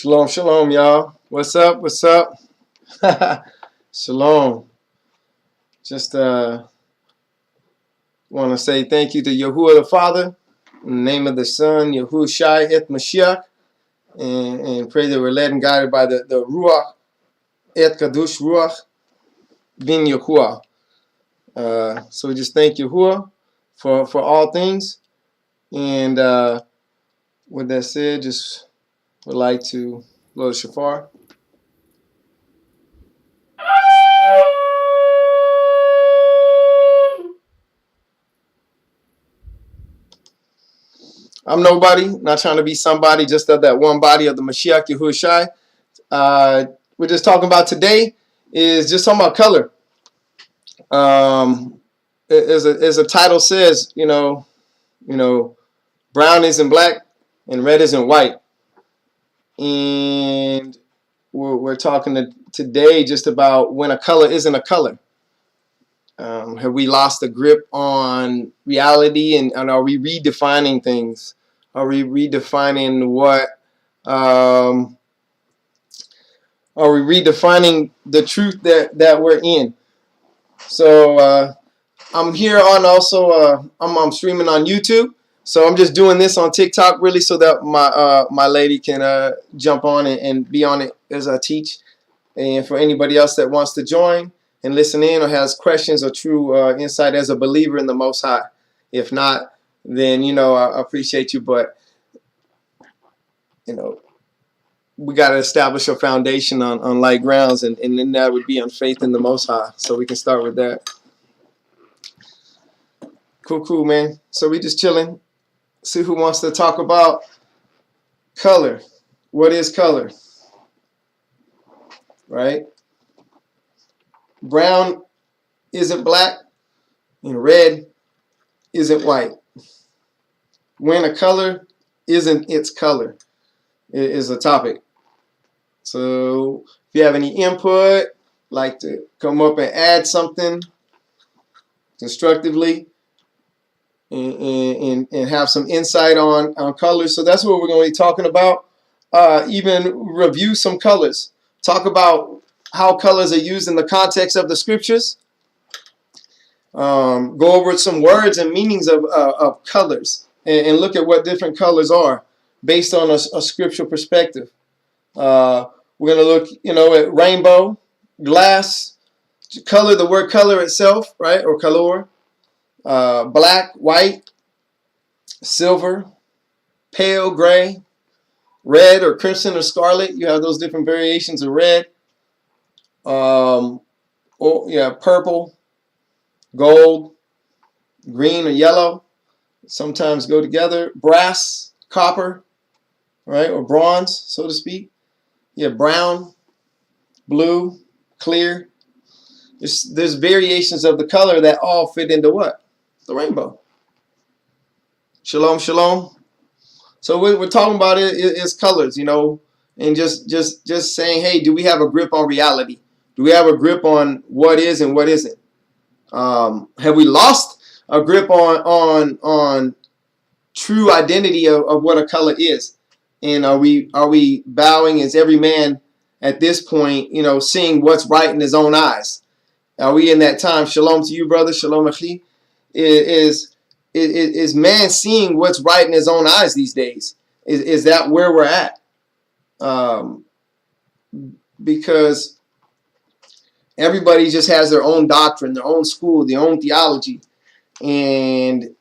Shalom, shalom, y'all. What's up? What's up? Shalom. Just want to say thank you to Yahuwah the Father, in the name of the Son, Yahusha, ATh MaShYKh, and pray that we're led and guided by the Ruach, ATh QaDUSh RUaKh, bin Yahuwah. So we just thank Yahuwah for all things. And with that said, just would like to blow the shofar. I'm nobody, not trying to be somebody, just of that one body of the Mashiach Yahusha. We're just talking about today is just talking about color. As a title says, you know, brown isn't black and red isn't white. And we're talking today just about when a color isn't a color. Have we lost the grip on reality, and are we redefining things? Are we redefining what? Are we redefining the truth that we're in? So I'm here on also. I'm streaming on YouTube. So I'm just doing this on TikTok really so that my lady can jump on and be on it as I teach. And for anybody else that wants to join and listen in or has questions or true insight as a believer in the Most High. If not, then, I appreciate you. But, we got to establish a foundation on light grounds. And then that would be on faith in the Most High. So we can start with that. Cool, man. So we just chilling. See who wants to talk about color. What is color? Right? Brown isn't black and red isn't white. When a color isn't its color is a topic. So if you have any input, like to come up and add something constructively and have some insight on colors. So that's what we're going to be talking about. Even review some colors. Talk about how colors are used in the context of the scriptures. Go over some words and meanings of colors and look at what different colors are based on a scriptural perspective. We're going to look, at rainbow, glass, color, the word color itself, right, or color, black, white, silver, pale, gray, red or crimson or scarlet. You have those different variations of red. Purple, gold, green or yellow. Sometimes go together. Brass, copper, right, or bronze, so to speak. Brown, blue, clear. There's variations of the color that all fit into what? The rainbow. Shalom, shalom. So what we're talking about is colors, and just saying, hey, do we have a grip on reality? Do we have a grip on what is and what isn't? Have we lost a grip on true identity of what a color is? And are we bowing as every man at this point, seeing what's right in his own eyes? Are we in that time? Shalom to you, brother. Shalom achi. Is man seeing what's right in his own eyes these days? Is that where we're at? Because everybody just has their own doctrine, their own school, their own theology. And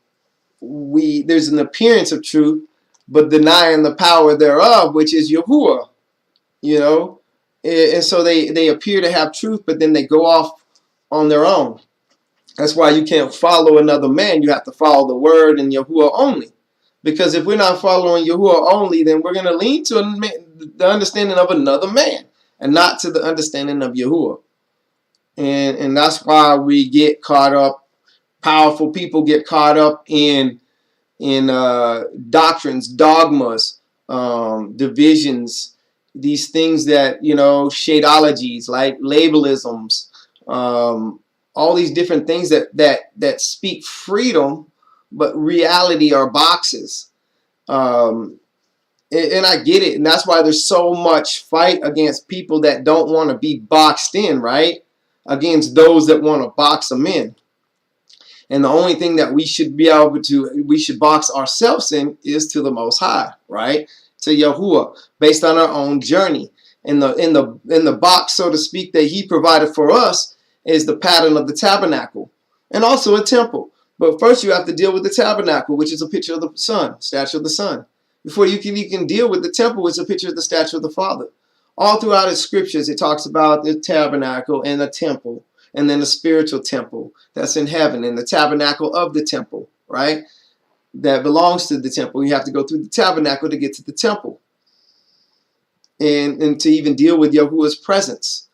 there's an appearance of truth, but denying the power thereof, which is Yahuwah. And so they appear to have truth, but then they go off on their own. That's why you can't follow another man. You have to follow the word and Yahuwah only. Because if we're not following Yahuwah only, then we're going to lean to the understanding of another man and not to the understanding of Yahuwah. And that's why we get caught up. Powerful people get caught up in doctrines, dogmas, divisions, these things that, shadeologies, like labelisms, all these different things that speak freedom, but reality are boxes. And And I get it. And that's why there's so much fight against people that don't want to be boxed in, right? Against those that want to box them in. And the only thing that we should be able to, we should box ourselves in is to the Most High, right? To Yahuwah, based on our own journey. In the box, so to speak, that he provided for us is the pattern of the tabernacle and also a temple. But first you have to deal with the tabernacle, which is a picture of the Son, statue of the Son. Before you can deal with the temple, which is a picture of the statue of the Father. All throughout the scriptures, it talks about the tabernacle and the temple, and then the spiritual temple that's in heaven, and the tabernacle of the temple, right? That belongs to the temple. You have to go through the tabernacle to get to the temple. And to even deal with Yahuwah's presence.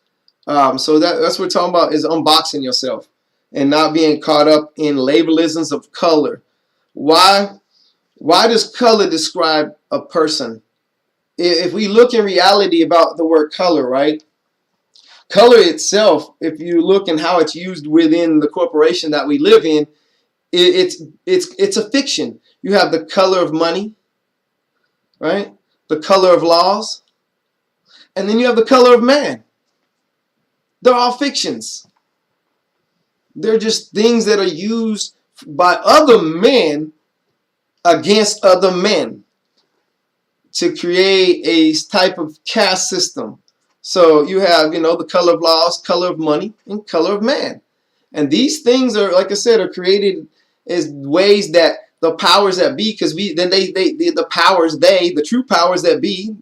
So that's what we're talking about, is unboxing yourself and not being caught up in labelisms of color. Why does color describe a person? If we look in reality about the word color, right? Color itself, if you look in how it's used within the corporation that we live in, it's a fiction. You have the color of money, right? The color of laws. And then you have the color of man. They're all fictions. They're just things that are used by other men against other men to create a type of caste system. So you have, the color of laws, color of money, and color of man. And these things are, like I said, are created as ways that the powers that be, because the true powers that be,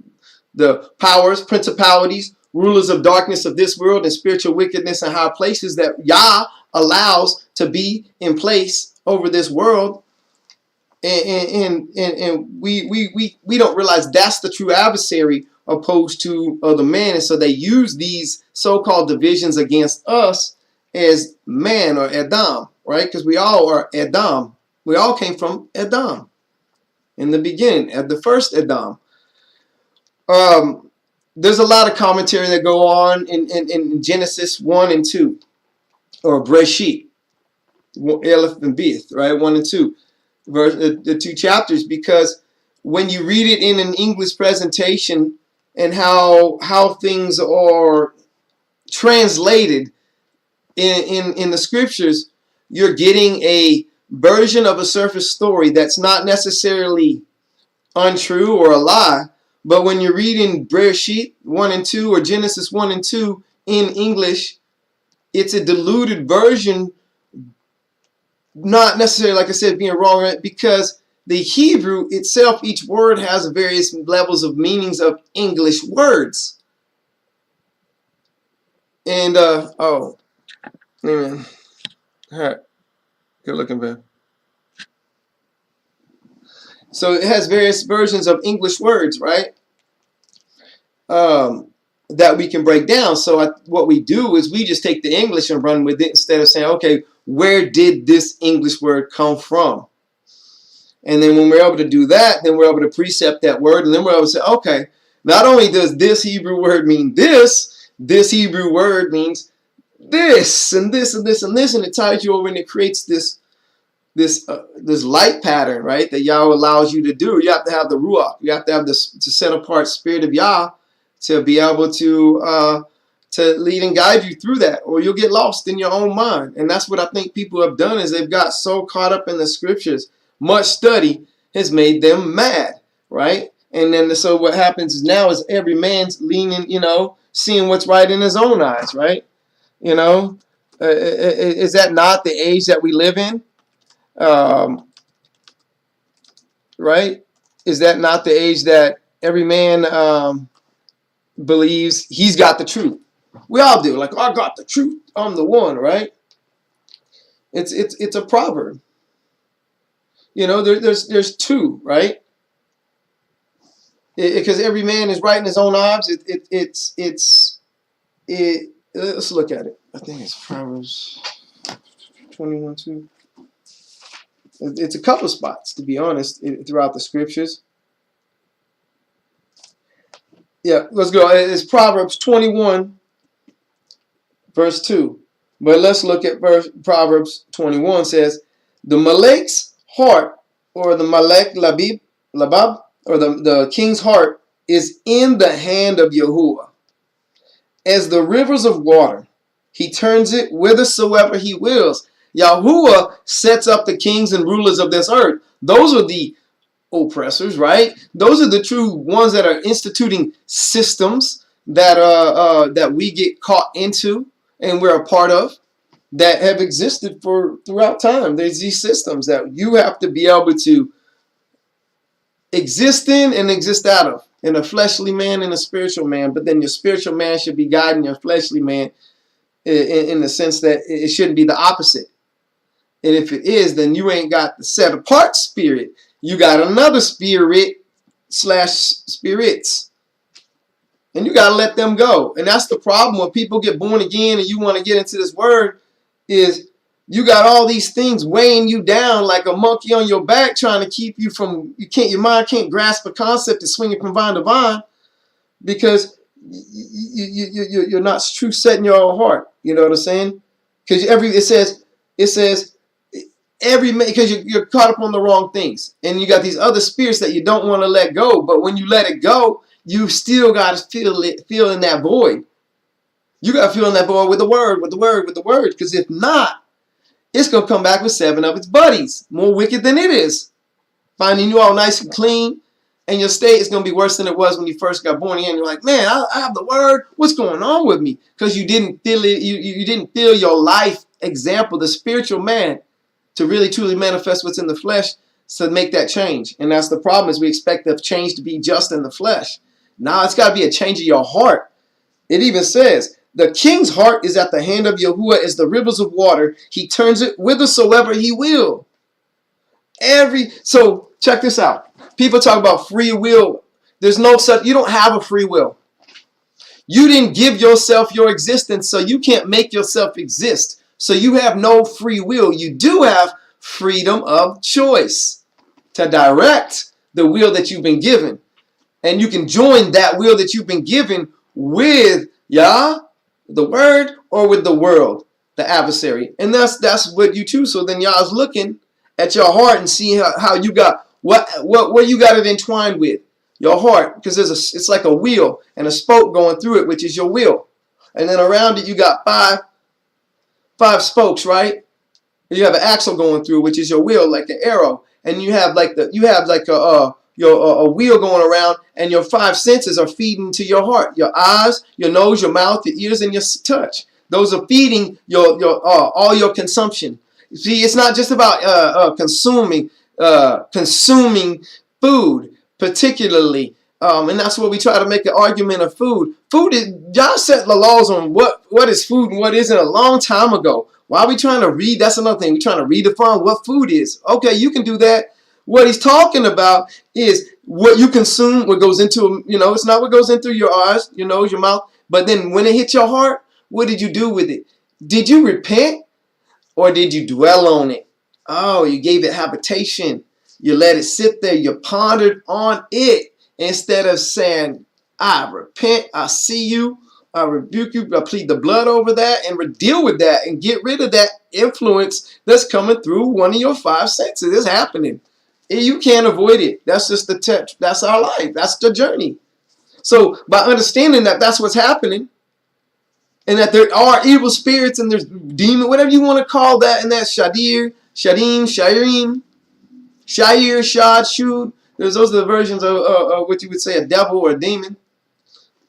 the powers, principalities, rulers of darkness of this world and spiritual wickedness in high places that Yah allows to be in place over this world. And we don't realize that's the true adversary opposed to other men. And so they use these so-called divisions against us as man or Adam, right? Because we all are Adam. We all came from Adam in the beginning, at the first Adam. There's a lot of commentary that go on in Genesis 1 and 2, or Breshit, Aleph and Beth, right? 1 and 2, the two chapters, because when you read it in an English presentation and how things are translated in the scriptures, you're getting a version of a surface story that's not necessarily untrue or a lie. But when you're reading Breshit 1 and 2 or Genesis 1 and 2 in English, it's a diluted version, not necessarily, like I said, being wrong, right? Because the Hebrew itself, each word has various levels of meanings of English words. And, all right, good looking, man. So it has various versions of English words, right? That we can break down. So what we do is we just take the English and run with it instead of saying, okay, where did this English word come from? And then when we're able to do that, then we're able to precept that word, and then we're able to say, okay, not only does this Hebrew word mean this Hebrew word means this and this and this and this, and it ties you over and it creates this light pattern, right, that Yahweh allows you to do. You have to have the Ruach. You have to have this to set apart spirit of Yah to be able to lead and guide you through that, or you'll get lost in your own mind. And that's what I think people have done, is they've got so caught up in the scriptures. Much study has made them mad, right? And then so what happens is now is every man's leaning, seeing what's right in his own eyes, right? Is that not the age that we live in? Right? Is that not the age that every man believes he's got the truth? We all do. Like, oh, I got the truth. I'm the one, right? It's a proverb. There's two, right? Because every man is right in his own eyes. Let's look at it. I think it's Proverbs 21:2. It's a couple spots, to be honest, throughout the scriptures. Yeah, let's go. It's Proverbs 21, verse 2. But let's look at Proverbs 21. Says, the Malek's heart, or the Malek Labab, or the king's heart is in the hand of Yahuwah. As the rivers of water, he turns it whithersoever he wills. Yahuwah sets up the kings and rulers of this earth. Those are the oppressors, right? Those are the true ones that are instituting systems that that we get caught into and we're a part of, that have existed for throughout time. There's these systems that you have to be able to exist in and exist out of, in a fleshly man and a spiritual man. But then your spiritual man should be guiding your fleshly man in the sense that it shouldn't be the opposite. And if it is, then you ain't got the set apart spirit. You got another spirit / spirits. And you got to let them go. And that's the problem when people get born again and you want to get into this word, is you got all these things weighing you down like a monkey on your back, trying to keep you from, your mind can't grasp a concept of swinging from vine to vine, because you're not true set in your own heart. You know what I'm saying? Because it says because you're caught up on the wrong things, and you got these other spirits that you don't want to let go. But when you let it go, you still got to feel in that void. You got to feel in that void with the word, because if not, it's going to come back with 7 of its buddies, more wicked than it is, finding you all nice and clean, and your state is going to be worse than it was when you first got born again. You're like, man, I have the word. What's going on with me? Because you didn't feel it. You didn't feel your life example, the spiritual man, to really truly manifest what's in the flesh, to make that change. And that's the problem, is we expect the change to be just in the flesh. Now it's got to be a change of your heart. It even says, the king's heart is at the hand of Yahuwah as the rivers of water. He turns it whithersoever he will. So check this out. People talk about free will. There's no such, you don't have a free will. You didn't give yourself your existence, so you can't make yourself exist. So you have no free will. You do have freedom of choice to direct the will that you've been given. And you can join that will that you've been given with Yah, the word, or with the world, the adversary. And that's what you choose. So then Yah's looking at your heart and seeing how you got what you got it entwined with. Your heart, because it's like a wheel and a spoke going through it, which is your will. And then around it you got five spokes, right? You have an axle going through, which is your wheel, like an arrow. And you have like a wheel going around, and your 5 senses are feeding to your heart. Your eyes, your nose, your mouth, your ears, and your touch. Those are feeding all your consumption. See, it's not just about consuming food, particularly. And that's what we try to make an argument of food. Food is, y'all set the laws on what is food and what isn't a long time ago. Why are we trying to read? That's another thing. We're trying to redefine what food is. Okay, you can do that. What he's talking about is what you consume, what goes into, it's not what goes in through your eyes, your nose, your mouth. But then when it hits your heart, what did you do with it? Did you repent, or did you dwell on it? Oh, you gave it habitation. You let it sit there. You pondered on it instead of saying, I repent, I see you, I rebuke you, I plead the blood over that, and deal with that and get rid of that influence that's coming through one of your 5 senses. It's happening. You can't avoid it. That's just the text. That's our life. That's the journey. So by understanding that that's what's happening, and that there are evil spirits and there's demon, whatever you want to call that, and that's Shadir, Shadim, Shairim, Shair, Shad, Shud. Those are the versions of what you would say a devil or a demon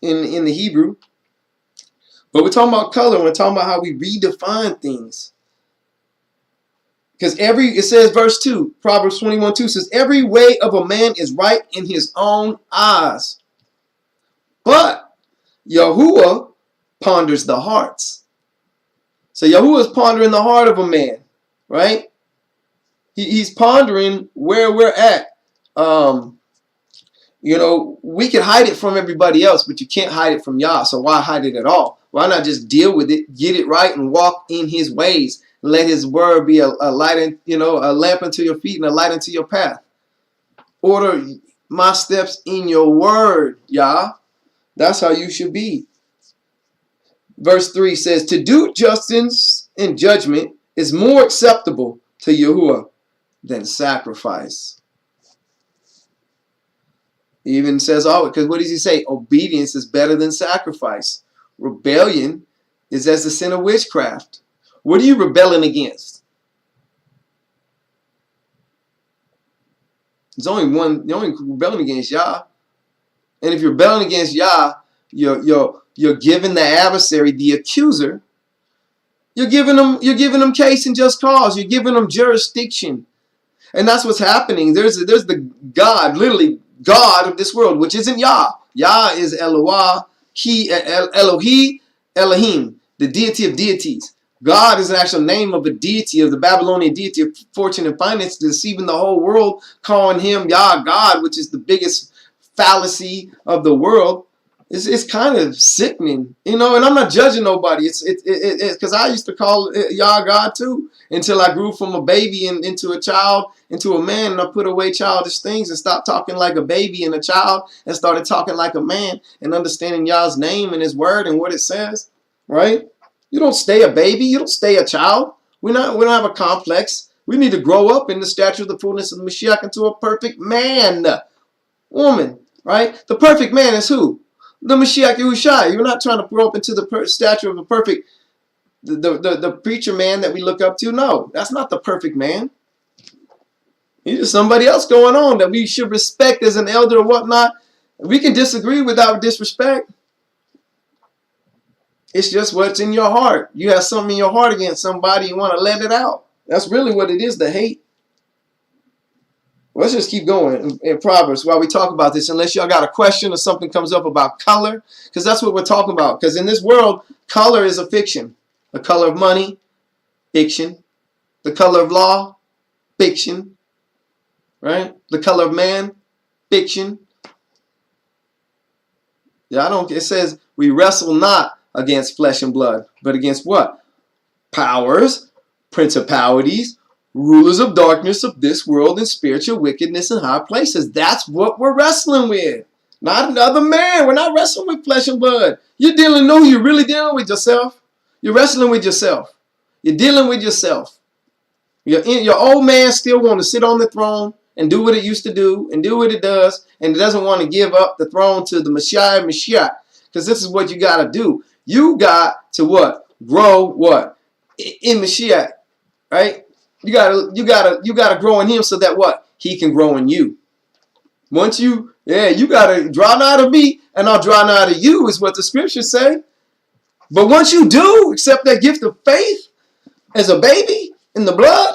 in the Hebrew. But we're talking about color. We're talking about how we redefine things. Because it says, verse 2, Proverbs 21:2 says, every way of a man is right in his own eyes, but Yahuwah ponders the hearts. So Yahuwah is pondering the heart of a man, right? He's pondering where we're at. We can hide it from everybody else, but you can't hide it from Yah. So why hide it at all? Why not just deal with it, get it right, and walk in his ways? Let his word be a light, a lamp unto your feet and a light unto your path. Order my steps in your word, Yah. That's how you should be. Verse 3 says, to do justice and judgment is more acceptable to Yahuwah than sacrifice. He even says, oh, because what does he say? Obedience is better than sacrifice. Rebellion is as the sin of witchcraft. What are you rebelling against? There's only one. You're only rebelling against Yah. And if you're rebelling against Yah, you're giving the adversary, the accuser, you're giving them case and just cause. You're giving them jurisdiction. And that's what's happening. There's the God, literally God of this world, which isn't Yah. Yah is Eloah, Elohi, Elohim, the deity of deities. God is an actual name of a deity, of the Babylonian deity of fortune and finance, deceiving the whole world, calling him Yah God, which is the biggest fallacy of the world. It's kind of sickening, you know. And I'm not judging nobody. It's because I used to call Yah God too, until I grew from a baby into a child, into a man, and I put away childish things and stopped talking like a baby and a child and started talking like a man and understanding Yah's name and His word and what it says. Right? You don't stay a baby. You don't stay a child. We don't have a complex. We need to grow up in the stature of the fullness of the Mashiach into a perfect man, woman. Right? The perfect man is who? The Mashiach Yahushai. You're not trying to grow up into the stature of a perfect, the preacher man that we look up to. No, that's not the perfect man. He's just somebody else going on that we should respect as an elder or whatnot. We can disagree without disrespect. It's just what's in your heart. You have something in your heart against somebody, you want to let it out. That's really what it is, the hate. Let's just keep going in Proverbs while we talk about this, unless y'all got a question or something comes up about color, because that's what we're talking about. Because in this world, color is a fiction. The color of money, fiction. The color of law, fiction. Right? The color of man, fiction. Yeah, it says we wrestle not against flesh and blood, but against what? Powers, principalities, rulers of darkness of this world, and spiritual wickedness in high places. That's what we're wrestling with. Not another man. We're not wrestling with flesh and blood. You're really dealing with yourself. You're wrestling with yourself. You're dealing with yourself. Your old man still want to sit on the throne and do what it used to do and do what it does, and it doesn't want to give up the throne to the Messiah, because this is what you got to do. You got to what? Grow what? In Mashiach, right? You gotta grow in Him so that what? He can grow in you. Once you gotta draw nigh to me and I'll draw nigh to you, is what the scriptures say. But once you do accept that gift of faith as a baby in the blood,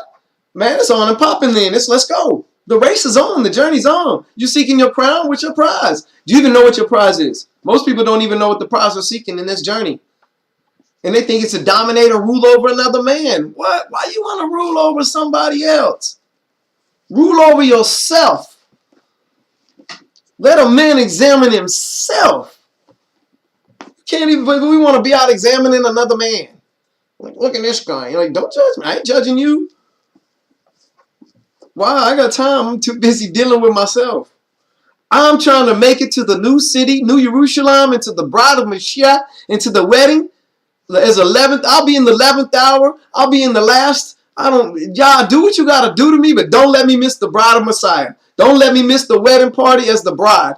man, it's on and popping then. Let's go. The race is on. The journey's on. You seeking your crown? What's your prize? Do you even know what your prize is? Most people don't even know what the prize they're seeking in this journey. And they think it's to dominate or rule over another man. What? Why you want to rule over somebody else? Rule over yourself. Let a man examine himself. Can't even, we want to be out examining another man. Like, look at this guy. You're like, don't judge me. I ain't judging you. Why? I got time. I'm too busy dealing with myself. I'm trying to make it to the new city, New Jerusalem, into the bride of Mashiach, into the wedding. As 11th, I'll be in the 11th hour. I'll be in the last. Y'all do what you got to do to me, but don't let me miss the bride of Messiah. Don't let me miss the wedding party as the bride.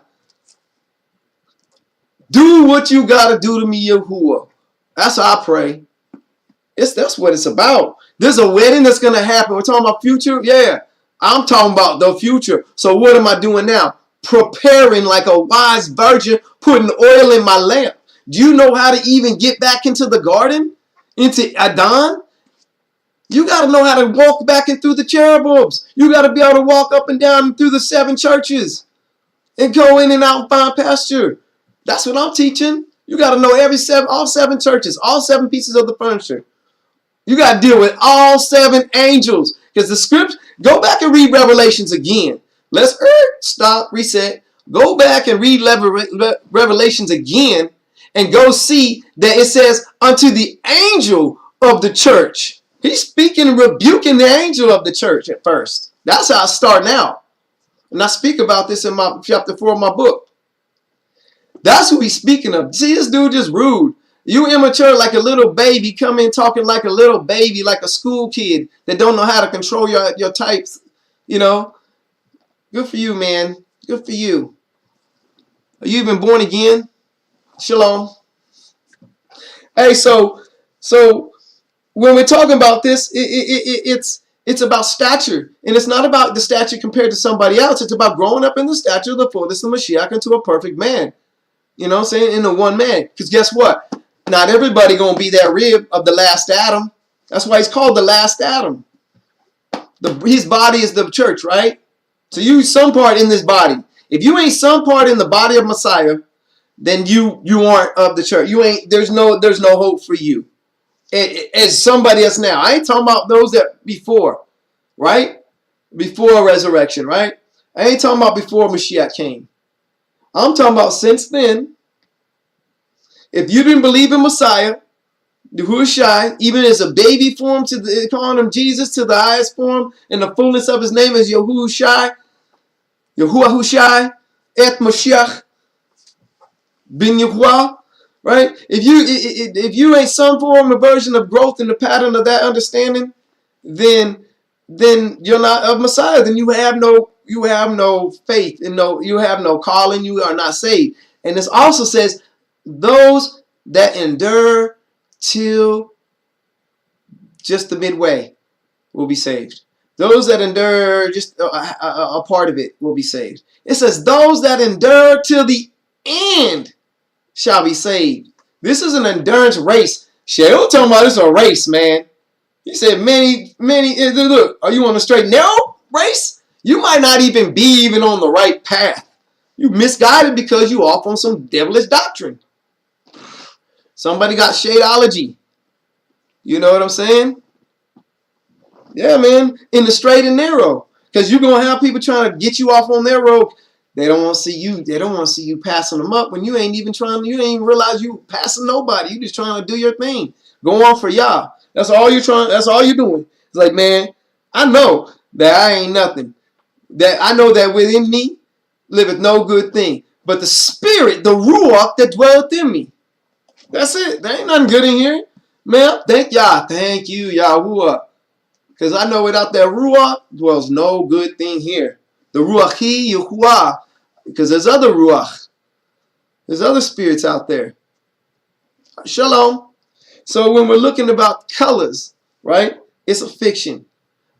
Do what you got to do to me, Yahuwah. That's how I pray. That's what it's about. There's a wedding that's going to happen. We're talking about future. Yeah, I'm talking about the future. So what am I doing now? Preparing like a wise virgin, putting oil in my lamp. Do you know how to even get back into the garden? Into Adon? You got to know how to walk back in through the cherubims. You got to be able to walk up and down through the 7 churches and go in and out and find pasture. That's what I'm teaching. You got to know all 7 churches, all 7 pieces of the furniture. You got to deal with all 7 angels. Because the script, go back and read Revelations again. Let's stop, reset. Go back and read Revelations again. And go see that it says unto the angel of the church. He's speaking and rebuking the angel of the church at first. That's how I start now. And I speak about this in my chapter 4 of my book. That's who he's speaking of. See, this dude just rude. You immature like a little baby, come in talking like a little baby, like a school kid that don't know how to control your types. You know, good for you, man. Good for you. Are you even born again? Shalom. Hey, so when we're talking about this, it's about stature, and it's not about the stature compared to somebody else. It's about growing up in the stature of the fullness of Mashiach into a perfect man. You know what I'm saying? In the one man. Because guess what? Not everybody gonna be that rib of the last Adam. That's why he's called the last Adam. His body is the church, right? So you some part in this body. If you ain't some part in the body of Messiah, then you aren't of the church. You ain't. There's no hope for you. As somebody else now. I ain't talking about those that before, right? Before resurrection, right? I ain't talking about before Mashiach came. I'm talking about since then. If you didn't believe in Messiah, YaHUaHUShI, even as a baby form, calling him Jesus to the highest form, and the fullness of his name is YaHUaHUShI, YaHUaHUShI, ATh MaShYKh, bin YaHUaH, right? If you ain't some form of version of growth in the pattern of that understanding, then you're not of Messiah. Then you have no faith and you have no calling. You are not saved. And this also says those that endure till just the midway will be saved. Those that endure just a part of it will be saved. It says those that endure till the end shall be saved. This is an endurance race. Sheol talking about it's a race, man. He said many, look, are you on a straight narrow race? You might not even be on the right path. You misguided because you off on some devilish doctrine. Somebody got shadeology. You know what I'm saying? Yeah, man. In the straight and narrow. Because you're going to have people trying to get you off on their road. They don't want to see you. They don't want to see you passing them up when you ain't even realize you passing nobody. You just trying to do your thing. Go on for Yah. That's all you're trying. That's all you're doing. It's like, man, I know that I ain't nothing. That I know that within me liveth no good thing. But the spirit, the ruach that dwelleth in me. That's it. There ain't nothing good in here. Man, thank Yah. Thank you, YaHUaH. Because I know without that ruach dwells no good thing here. The ruachi, Yahuwah. Because there's other ruach. There's other spirits out there. Shalom. So when we're looking about colors, right? It's a fiction.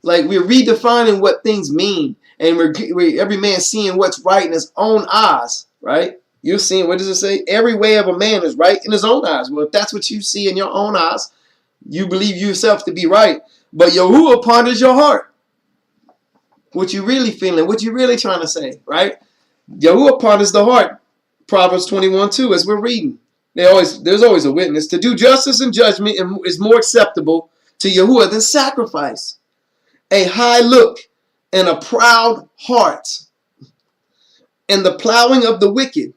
Like we're redefining what things mean. And we're every man seeing what's right in his own eyes, right? You're seeing, what does it say? Every way of a man is right in his own eyes. Well, if that's what you see in your own eyes, you believe yourself to be right. But Yahuwah ponders your heart. What you really feeling, what you really trying to say, right? Yahuwah ponders the heart. Proverbs 21:2, as we're reading. There's always a witness. To do justice and judgment is more acceptable to Yahuwah than sacrifice. A high look and a proud heart. And the plowing of the wicked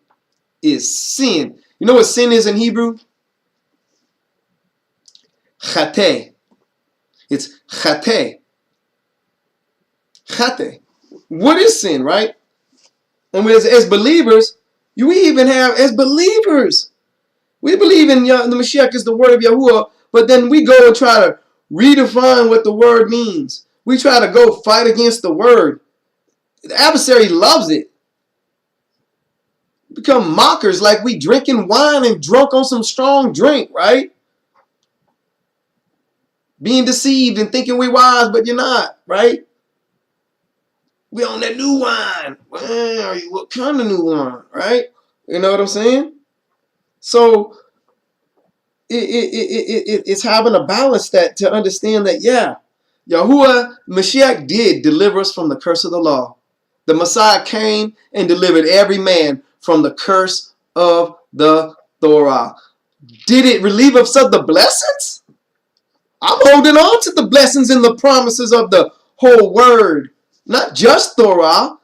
is sin. You know what sin is in Hebrew? Chateh. It's chateh. Chateh. What is sin, right? And as believers, we even have, as believers, we believe in the Mashiach is the word of Yahuwah, but then we go and try to redefine what the word means. We try to go fight against the word. The adversary loves it. Become mockers like we drinking wine and drunk on some strong drink, right? Being deceived and thinking we're wise, but you're not, right? We on that new wine. Where are you? What kind of new wine, right? You know what I'm saying? So it's having a balance that to understand that, yeah, Yahuwah, Mashiach did deliver us from the curse of the law. The Messiah came and delivered every man from the curse of the Torah. Did it relieve us of the blessings? I'm holding on to the blessings and the promises of the whole word. Not just Torah,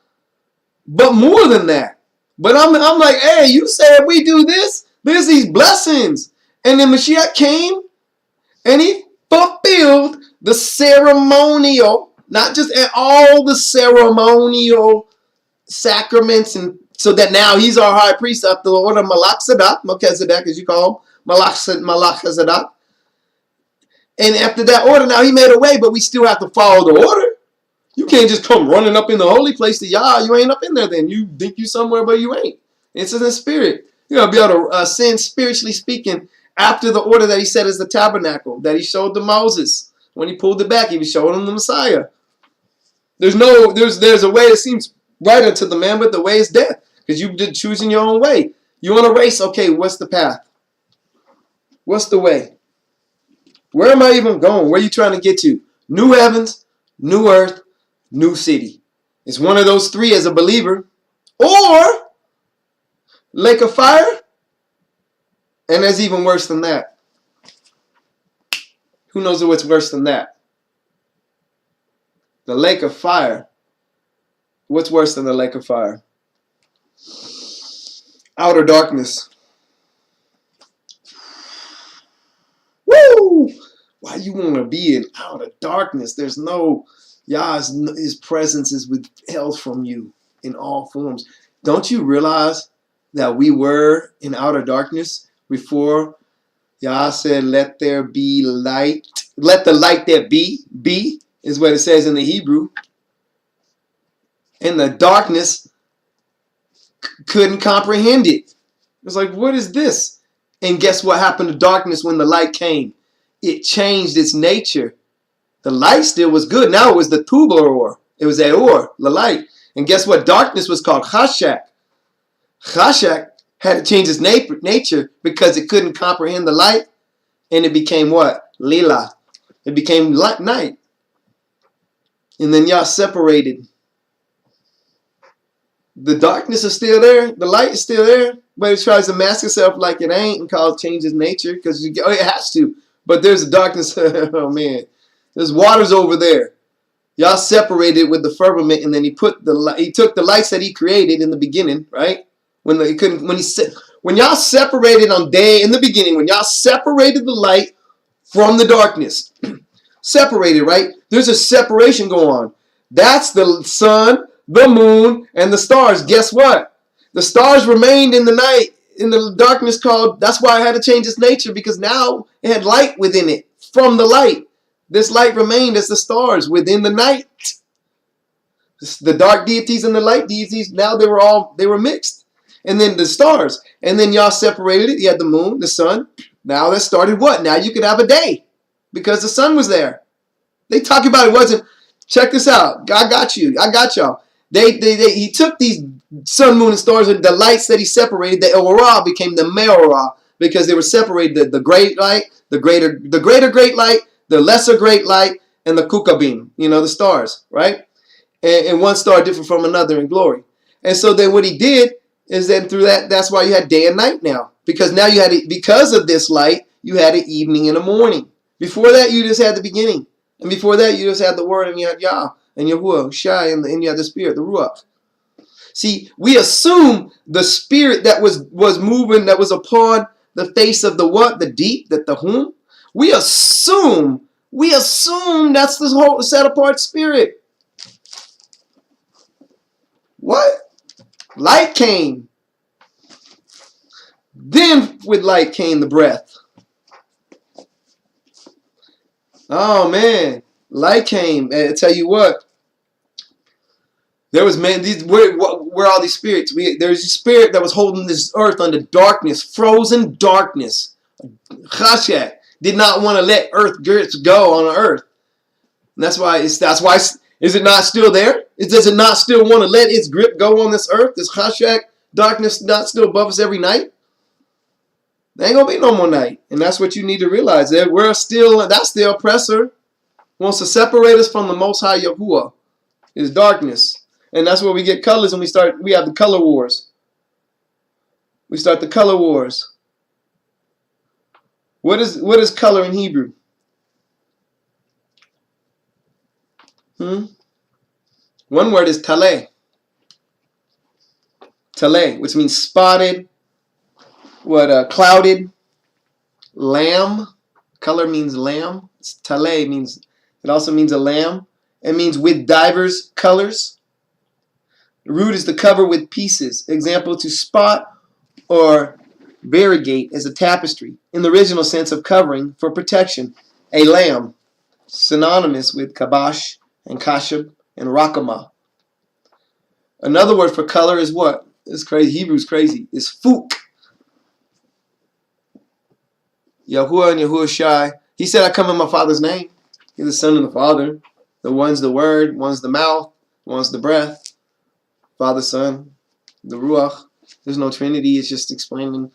but more than that. But I'm like, hey, you said we do this. There's these blessings. And then Mashiach came and he fulfilled the ceremonial, not just all the ceremonial sacraments, and so that now he's our high priest after the order of Melchizedek, as you call him, Melchizedek. And after that order, now he made a way, but we still have to follow the order. You can't just come running up in the holy place to Yah. You ain't up in there then. You think you somewhere, but you ain't. It's in the spirit. You're going to be able to ascend spiritually speaking after the order that he set as the tabernacle that he showed to Moses. When he pulled it back, he was showing him the Messiah. There's a way that seems right unto the man, but the way is death. Because you're choosing your own way. You want to race? Okay, what's the path? What's the way? Where am I even going? Where are you trying to get to? New heavens, new earth, new city. It's one of those three as a believer. Or lake of fire. And there's even worse than that. Who knows what's worse than that? The lake of fire. What's worse than the lake of fire? Outer darkness. Woo! Why you want to be in outer darkness? There's no, his presence is withheld from you in all forms. Don't you realize that we were in outer darkness before Yah said, let there be light. Let the light that be is what it says in the Hebrew. And the darkness couldn't comprehend it. It's like, what is this? And guess what happened to darkness when the light came? It changed its nature. The light still was good. Now it was the tuber. It was Aor, the light. And guess what? Darkness was called Chashak. Chashak had to change its nature because it couldn't comprehend the light. And it became what? Lila. It became night. And then y'all separated. The darkness is still there. The light is still there. But it tries to mask itself like it ain't and change its nature because it has to. But there's a darkness. Oh, man. There's waters over there. Y'all separated with the firmament, and then he took the lights that he created in the beginning, right? When y'all separated on day in the beginning, when y'all separated the light from the darkness, separated, right? There's a separation going on. That's the sun, the moon, and the stars. Guess what? The stars remained in the night, in the darkness that's why I had to change its nature, because now it had light within it from the light. This light remained as the stars within the night. The dark deities and the light deities, now they were mixed. And then the stars. And then y'all separated it. You had the moon, the sun. Now that started what? Now you could have a day because the sun was there. They talk about it wasn't. Check this out. I got you. I got y'all. He took these sun, moon, and stars, and the lights that he separated, the Aurora became the Meorah because they were separated. The great light, the greater great light, the lesser great light, and the Kukabim, the stars, right? And one star different from another in glory. And so then what he did is then through that's why you had day and night now. Because now you had it, because of this light, you had an evening and a morning. Before that, you just had the beginning. And before that, you just had the word, and you had Yah, and YaHUaHUShI, and you had the spirit, the Ruach. See, we assume the spirit that was moving, that was upon the face of the what? The deep, the whom? We assume that's the whole set apart spirit. What? Light came. Then with light came the breath. Oh man, light came. And I tell you what. There was where all these spirits? There's a spirit that was holding this earth under darkness, frozen darkness. Chashak did not want to let earth grips go on earth. And that's why is it not still there? Does it not still want to let its grip go on this earth? This Chashak darkness not still above us every night? There ain't gonna be no more night. And that's what you need to realize. That that's the oppressor. Wants to separate us from the Most High YaHUaH. Is darkness. And that's where we get colors, and we have the color wars. We start the color wars. What is color in Hebrew? One word is taleh. Taleh, which means spotted, clouded, lamb. Color means lamb. Taleh it also means a lamb. It means with divers colors. The root is to cover with pieces. Example, to spot or variegate as a tapestry. In the original sense of covering for protection. A lamb, synonymous with kabash and kashab and rakama. Another word for color is what? It's crazy. Hebrew's crazy. It's Fuk. YaHUaH and Yahweh. He said, I come in my Father's name. He's the Son and the Father. The one's the Word, one's the mouth, one's the breath. Father, Son, the Ruach. There's no Trinity. It's just explaining,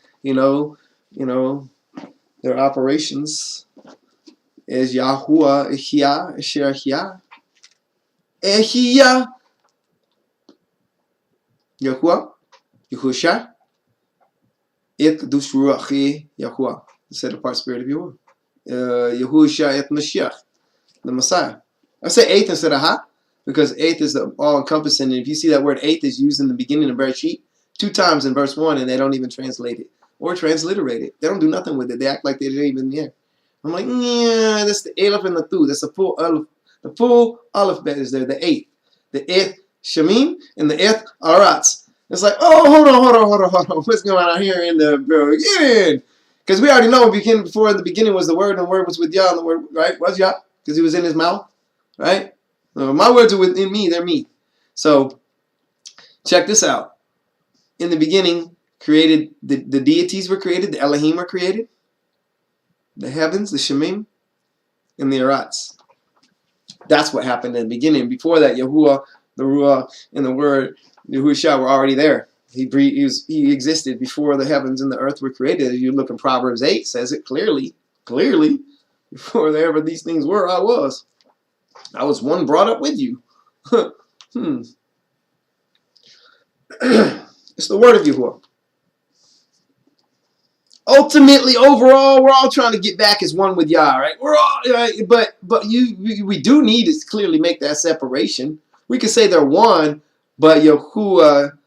their operations. Is YaHUaH, YaHUaH, YaHUaH, YaHUaH, YaHUaHUShI, ATh QaDUSh RUaKh, YaHUaH, the set apart spirit of Yahweh. Yehosha et MaShiach, the Messiah. I say eighth instead of ha, because eighth is the all-encompassing. And if you see that word eighth is used in the beginning of Bereshit 2 times in verse 1, and they don't even translate it or transliterate it. They don't do nothing with it. They act like they're even there. I'm like, yeah, that's the aleph and the thu. That's the full aleph. The full alphabet is there. The eighth, the ATh Shamim, and the ATh Aratz. It's like, oh, hold on. What's going on here in the beginning? Because we already know before the beginning was the Word, and the Word was with Yah, and the Word, right, was Yah, because He was in His mouth, right? My words are within me, they're me. So, check this out. In the beginning, created the deities were created, the Elohim were created, the heavens, the Shemim, and the Aratz. That's what happened in the beginning. Before that, Yahuwah, the Ruach, and the Word, Yahusha were already there. He existed before the heavens and the earth were created. If you look in Proverbs 8, says it clearly, before there ever these things were, I was one brought up with you. It's the word of Yahuwah. Ultimately, overall, we're all trying to get back as one with Yah, right? We're all, right? But we do need to clearly make that separation. We can say they're one, but Yahuwah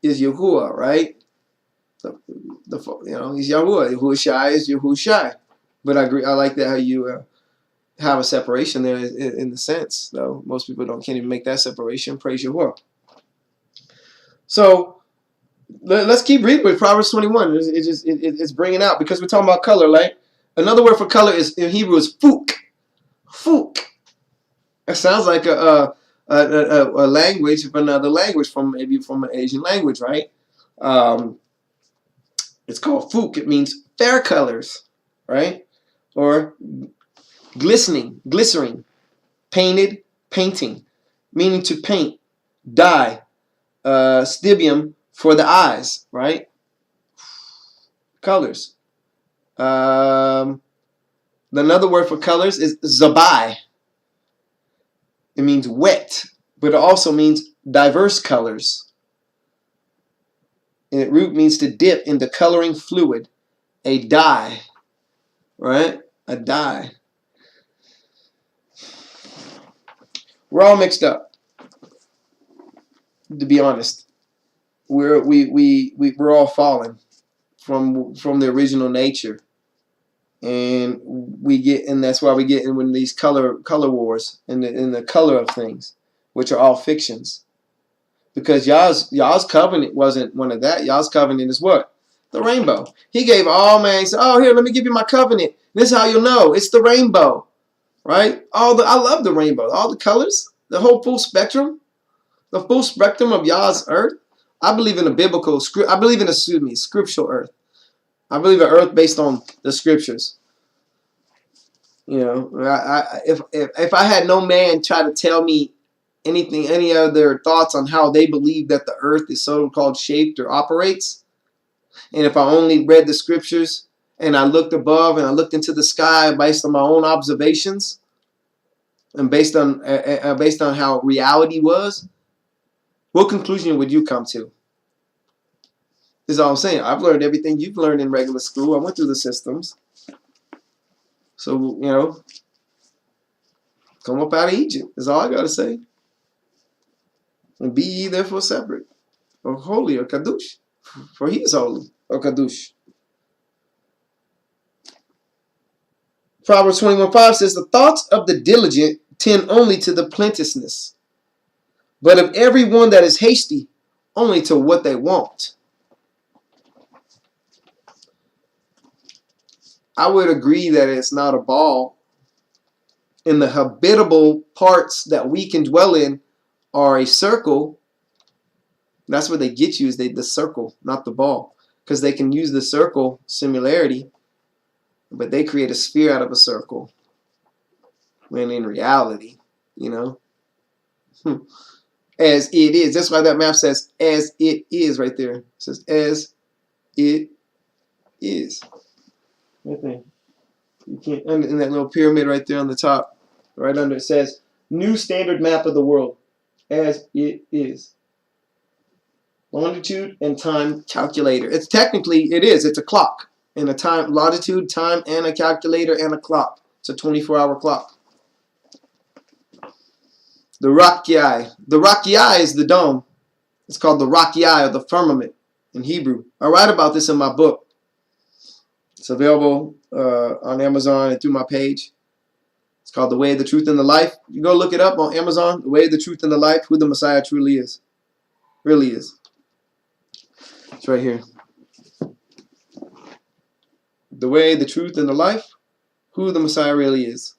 is Yahuwah, right? He's Yahuwah. Yahusha is Yahusha. But I agree. I like that how you have a separation there in the sense, though. Most people can't even make that separation. Praise Yahuwah. So let's keep reading with Proverbs 21. It's bringing out, because we're talking about color, right? Another word for color is in Hebrew is Fuk. Fuk. It sounds like a language of another language, maybe from an Asian language, right? It's called Fuk. It means fair colors, right? Or glistening, painted, painting, meaning to paint, dye, stibium for the eyes, right? Colors. Another word for colors is zabai. It means wet, but it also means diverse colors. And root means to dip into coloring fluid, a dye, right? A dye. We're all mixed up, to be honest. We're all fallen from the original nature. And that's why we get in these color wars in the color of things, which are all fictions. Because Yah's covenant wasn't one of that. Yah's covenant is what? The rainbow. He gave all man. He said, oh, here, let me give you my covenant. This is how you'll know. It's the rainbow, right? I love the rainbow. All the colors, the whole full spectrum, the full spectrum of Yah's earth. I believe in scriptural earth. I believe in earth based on the scriptures. If I had no man try to tell me any other thoughts on how they believe that the earth is so-called shaped or operates, and if I only read the scriptures and I looked above and I looked into the sky based on my own observations and based on how reality was, what conclusion would you come to? Is all I'm saying. I've learned everything you've learned in regular school. I went through the systems. So, come up out of Egypt is all I got to say. And be ye therefore separate, or holy, or kadush, for he is holy, or kadush. Proverbs 21:5 says, the thoughts of the diligent tend only to the plenteousness, but of everyone that is hasty, only to what they want. I would agree that it's not a ball. And the habitable parts that we can dwell in are a circle. That's where they get you, is the circle, not the ball. Because they can use the circle similarity, but they create a sphere out of a circle. When in reality, you know, as it is. That's why that map says as it is right there. It says as it is. Right there. You can't, in that little pyramid right there on the top, right under it says new standard map of the world as it is. Longitude and time calculator. It's technically, it is. It's a clock and a time, longitude, time, and a calculator and a clock. It's a 24-hour clock. The YaHUaH. The YaHUaH is the dome. It's called the YaHUaH, or the firmament in Hebrew. I write about this in my book. It's available on Amazon and through my page. It's called The Way, the Truth, and the Life. You go look it up on Amazon. The Way, the Truth, and the Life. Who the Messiah truly is. Really is. It's right here. The Way, the Truth, and the Life. Who the Messiah really is.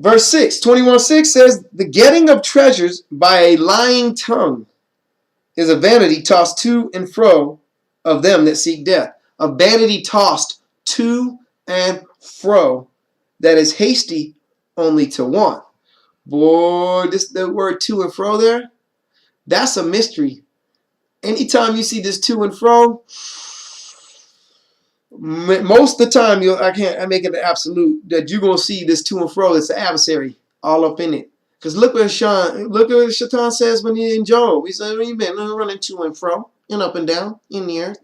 Verse 6, 21:6 says, the getting of treasures by a lying tongue is a vanity tossed to and fro of them that seek death. A vanity tossed to and fro that is hasty only to want. Boy, the word to and fro there, that's a mystery. Anytime you see this to and fro, most of the time, I make it an absolute that you're gonna see this to and fro. It's the adversary all up in it. Because look what Shaitan says when he's in Job. He said, "You've been running to and fro and up and down in the earth."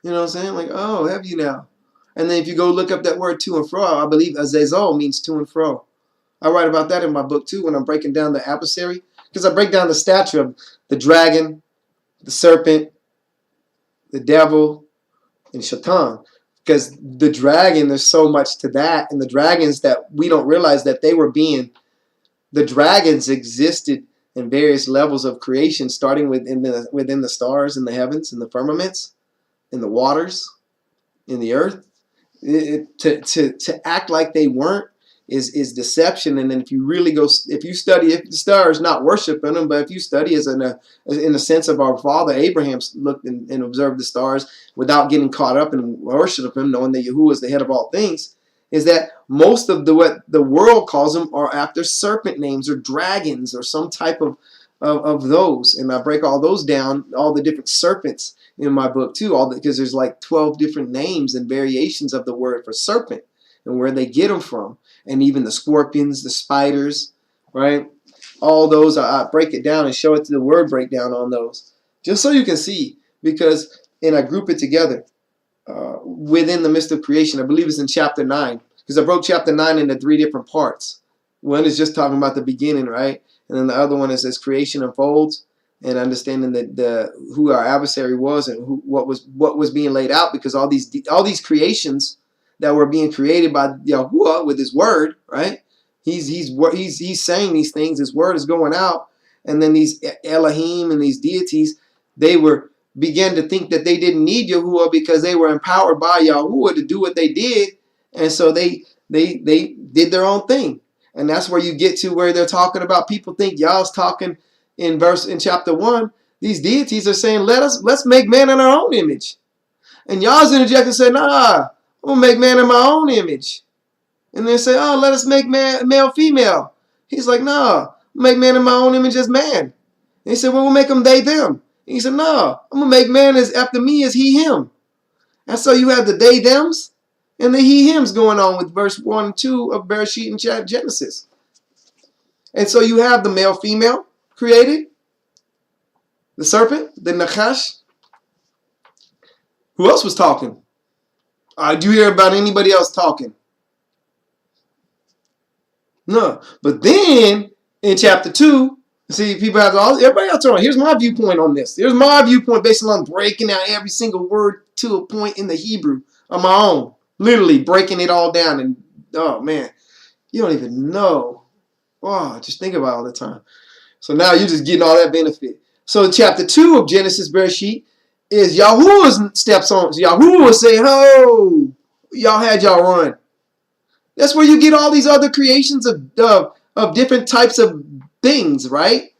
You know what I'm saying? Like, oh, have you now? And then if you go look up that word to and fro, I believe azazel means to and fro. I write about that in my book too when I'm breaking down the adversary, because I break down the stature of the dragon, the serpent, the devil, and Shaitan. Because the dragon, there's so much to that, and the dragons that we don't realize that they were being. The dragons existed in various levels of creation, starting within the stars in the heavens, in the firmaments, in the waters, in the earth. To act like they weren't is deception. And then if you really go, if you study, if the stars, not worshiping them, but if you study as in the sense of our father Abraham looked and observed the stars without getting caught up and worshiping him, knowing that Yahuwah is the head of all things, is that most of what the world calls them are after serpent names or dragons or some type of those. And I break all those down, all the different serpents in my book too, because there's like 12 different names and variations of the word for serpent and where they get them from. And even the scorpions, the spiders, right? All those, I break it down and show it to the word breakdown on those. Just so you can see, and I group it together. Within the midst of creation, I believe it's in chapter 9, because I broke chapter 9 into 3 different parts. One is just talking about the beginning, right? And then the other one is as creation unfolds and understanding that who our adversary was and what was being laid out, because all these creations that were being created by YaHUaH with His word, right? He's saying these things. His word is going out, and then these Elohim and these deities, they began to think that they didn't need YaHUaH because they were empowered by YaHUaH to do what they did, and so they did their own thing. And that's where you get to where they're talking about, people think Yah's talking in chapter 1. These deities are saying, let's make man in our own image. And Yah's interjecting and said, nah, I'm gonna make man in my own image. And they say, oh, let us make man male, female. He's like, no, make man in my own image as man. And he said, well, we'll make them they, them. And he said, no, I'm going to make man as after me as he, him. And so you have the they, thems and the he, hims going on with verse 1 and 2 of Bereshit and Genesis. And so you have the male, female created, the serpent, the Nachash. Who else was talking? Do you hear about anybody else talking? No. But then in chapter 2, see, people have everybody else on. Here's my viewpoint on this. Here's my viewpoint based on breaking down every single word to a point in the Hebrew on my own. Literally breaking it all down. And oh man, you don't even know. Oh, just think about it all the time. So now you're just getting all that benefit. So chapter 2 of Genesis Bereshit is YaHUaH's steps on. So YaHUaH was saying, oh, y'all had y'all run. That's where you get all these other creations of of different types of things, right?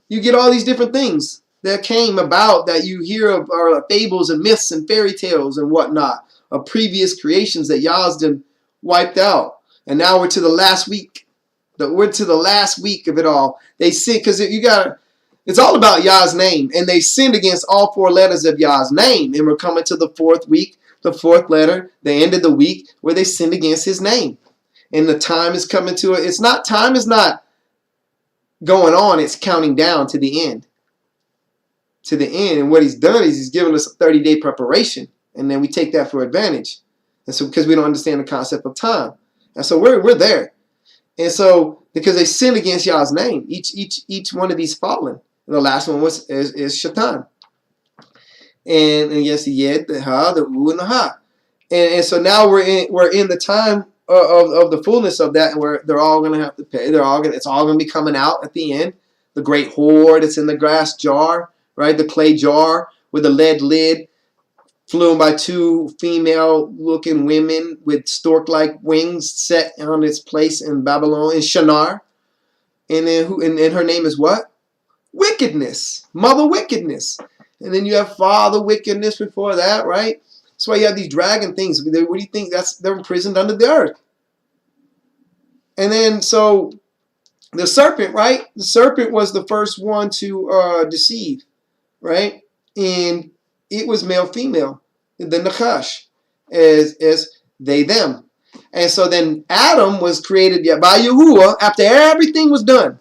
You get all these different things that came about that you hear of, are fables and myths and fairy tales and whatnot of previous creations that Yah's done wiped out. And now we're to the last week. We're to the last week of it all. They sin because it's all about Yah's name, and they sinned against all 4 letters of Yah's name. And we're coming to the 4th week, the 4th letter, the end of the week where they sinned against his name. And the time is coming to it. Time is not going on, it's counting down to the end. To the end. And what he's done is he's given us a 30-day preparation. And then we take that for advantage. And so because we don't understand the concept of time. And so we're there. And so because they sinned against Yah's name, each one of these fallen. And the last one is Shaitan. And yes, the Yed, the Ha, the U, and the Ha. And so now we're in the time of the fullness of that, and where they're all going to have to pay. It's all going to be coming out at the end. The great whore that's in the glass jar, right? The clay jar with the lead lid, flew by 2 female-looking women with stork-like wings set on its place in Babylon, in Shinar. And then and her name is what? Wickedness. Mother Wickedness. And then you have Father Wickedness before that, right? That's why you have these dragon things. What do you think? They're imprisoned under the earth. And then, so, the serpent, right? The serpent was the first one to deceive, right? And it was male-female. The Nakash is they, them. And so then Adam was created by YaHUaH after everything was done,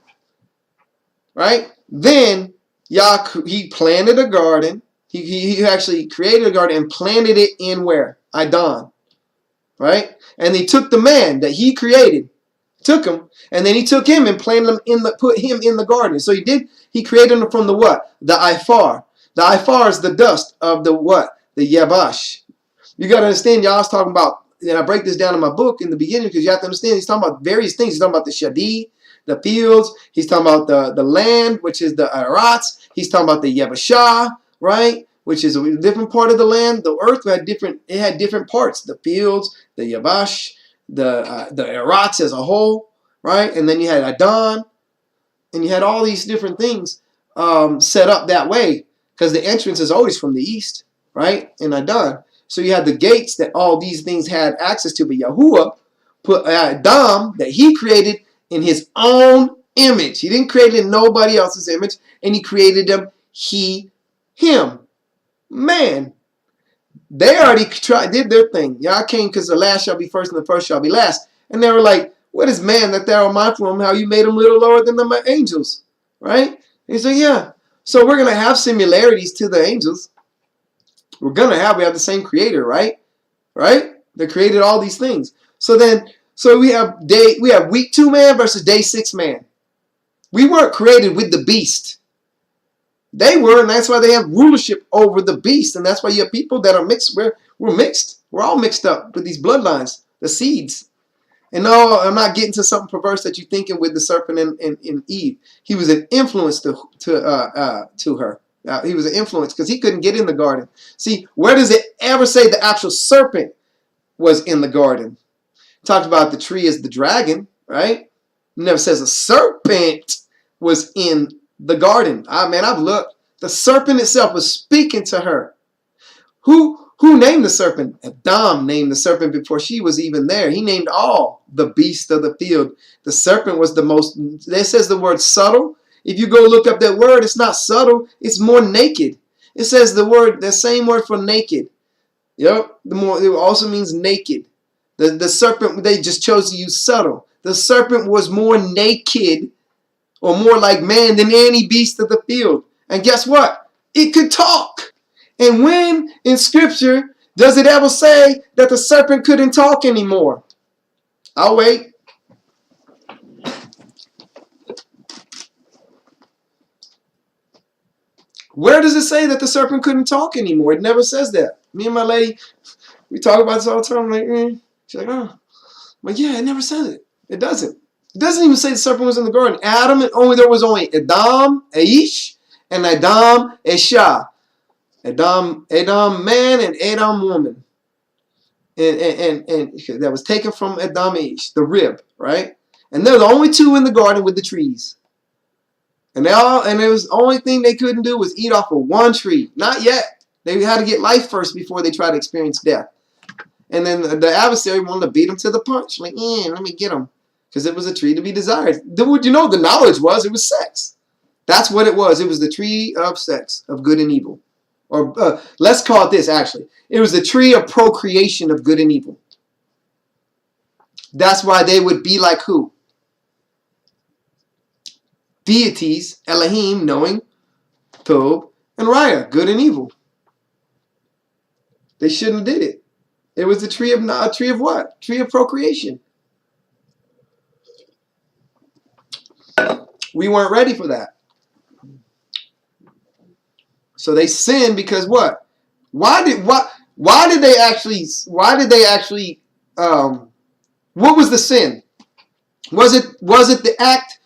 right? Then he planted a garden. He actually created a garden and planted it in where? Idon, right? And he took the man that he created, took him, and then he took him and planted him put him in the garden. So he created him from the what? The Ifar. The Ifar is the dust of the what? The Yabash. You got to understand, y'all was talking about, and I break this down in my book in the beginning because you have to understand he's talking about various things. He's talking about the Shadi, the fields. He's talking about the land, which is the Arats. He's talking about the Yabashah, right? Which is a different part of the land. The earth had different parts. The fields, the Yabash, the Arats as a whole, right? And then you had Adon, and you had all these different things set up that way because the entrance is always from the east, right? In Adon. So you had the gates that all these things had access to, but YaHUaH put Adam that he created in his own image. He didn't create it in nobody else's image, and he created them him. Man, they already did their thing. Y'all came because the last shall be first and the first shall be last. And they were like, what is man that thou art mindful of him, how you made him little lower than the angels, right? And he said, yeah. So we're going to have similarities to the angels. We have the same creator, right? Right? They created all these things. So we have week 2 man versus day 6 man. We weren't created with the beast. They were, and that's why they have rulership over the beast. And that's why you have people that are mixed. We're mixed. We're all mixed up with these bloodlines, the seeds. And no, I'm not getting to something perverse that you're thinking with the serpent and Eve. He was an influence to her. He was an influence because he couldn't get in the garden. See, where does it ever say the actual serpent was in the garden? Talked about the tree as the dragon, right? It never says a serpent was in the garden. I've looked. The serpent itself was speaking to her. Who named the serpent? Adam named the serpent before she was even there. He named all the beasts of the field. The serpent was the most, it says the word subtle. If you go look up that word, it's not subtle. It's more naked. It says the same word for naked. Yep. It also means naked. The serpent, they just chose to use subtle. The serpent was more naked or more like man than any beast of the field. And guess what? It could talk. And when in scripture does it ever say that the serpent couldn't talk anymore? I'll wait. Where does it say that the serpent couldn't talk anymore? It never says that. Me and my lady, we talk about this all the time. I'm like, She's like, oh. I'm like, yeah, it never says it. It doesn't. It doesn't even say the serpent was in the garden. There was only Adam, Aish, and Adam, Esha. Adam man and Adam woman. And that was taken from Adam Aish, the rib, right? And they're the only two in the garden with the trees. And it was the only thing they couldn't do was eat off of one tree. Not yet. They had to get life first before they tried to experience death. And then the adversary wanted to beat them to the punch. Like, let me get them. Because it was a tree to be desired. What you know the knowledge was? It was sex. That's what it was. It was the tree of sex, of good and evil. Or let's call it this, actually. It was the tree of procreation of good and evil. That's why they would be like who? Deities, Elohim, knowing, Tob, and Raya, good and evil. They shouldn't have did it. It was the tree of what? Tree of procreation. We weren't ready for that. So they sinned because what? Why did they actually what was the sin? Was it the act?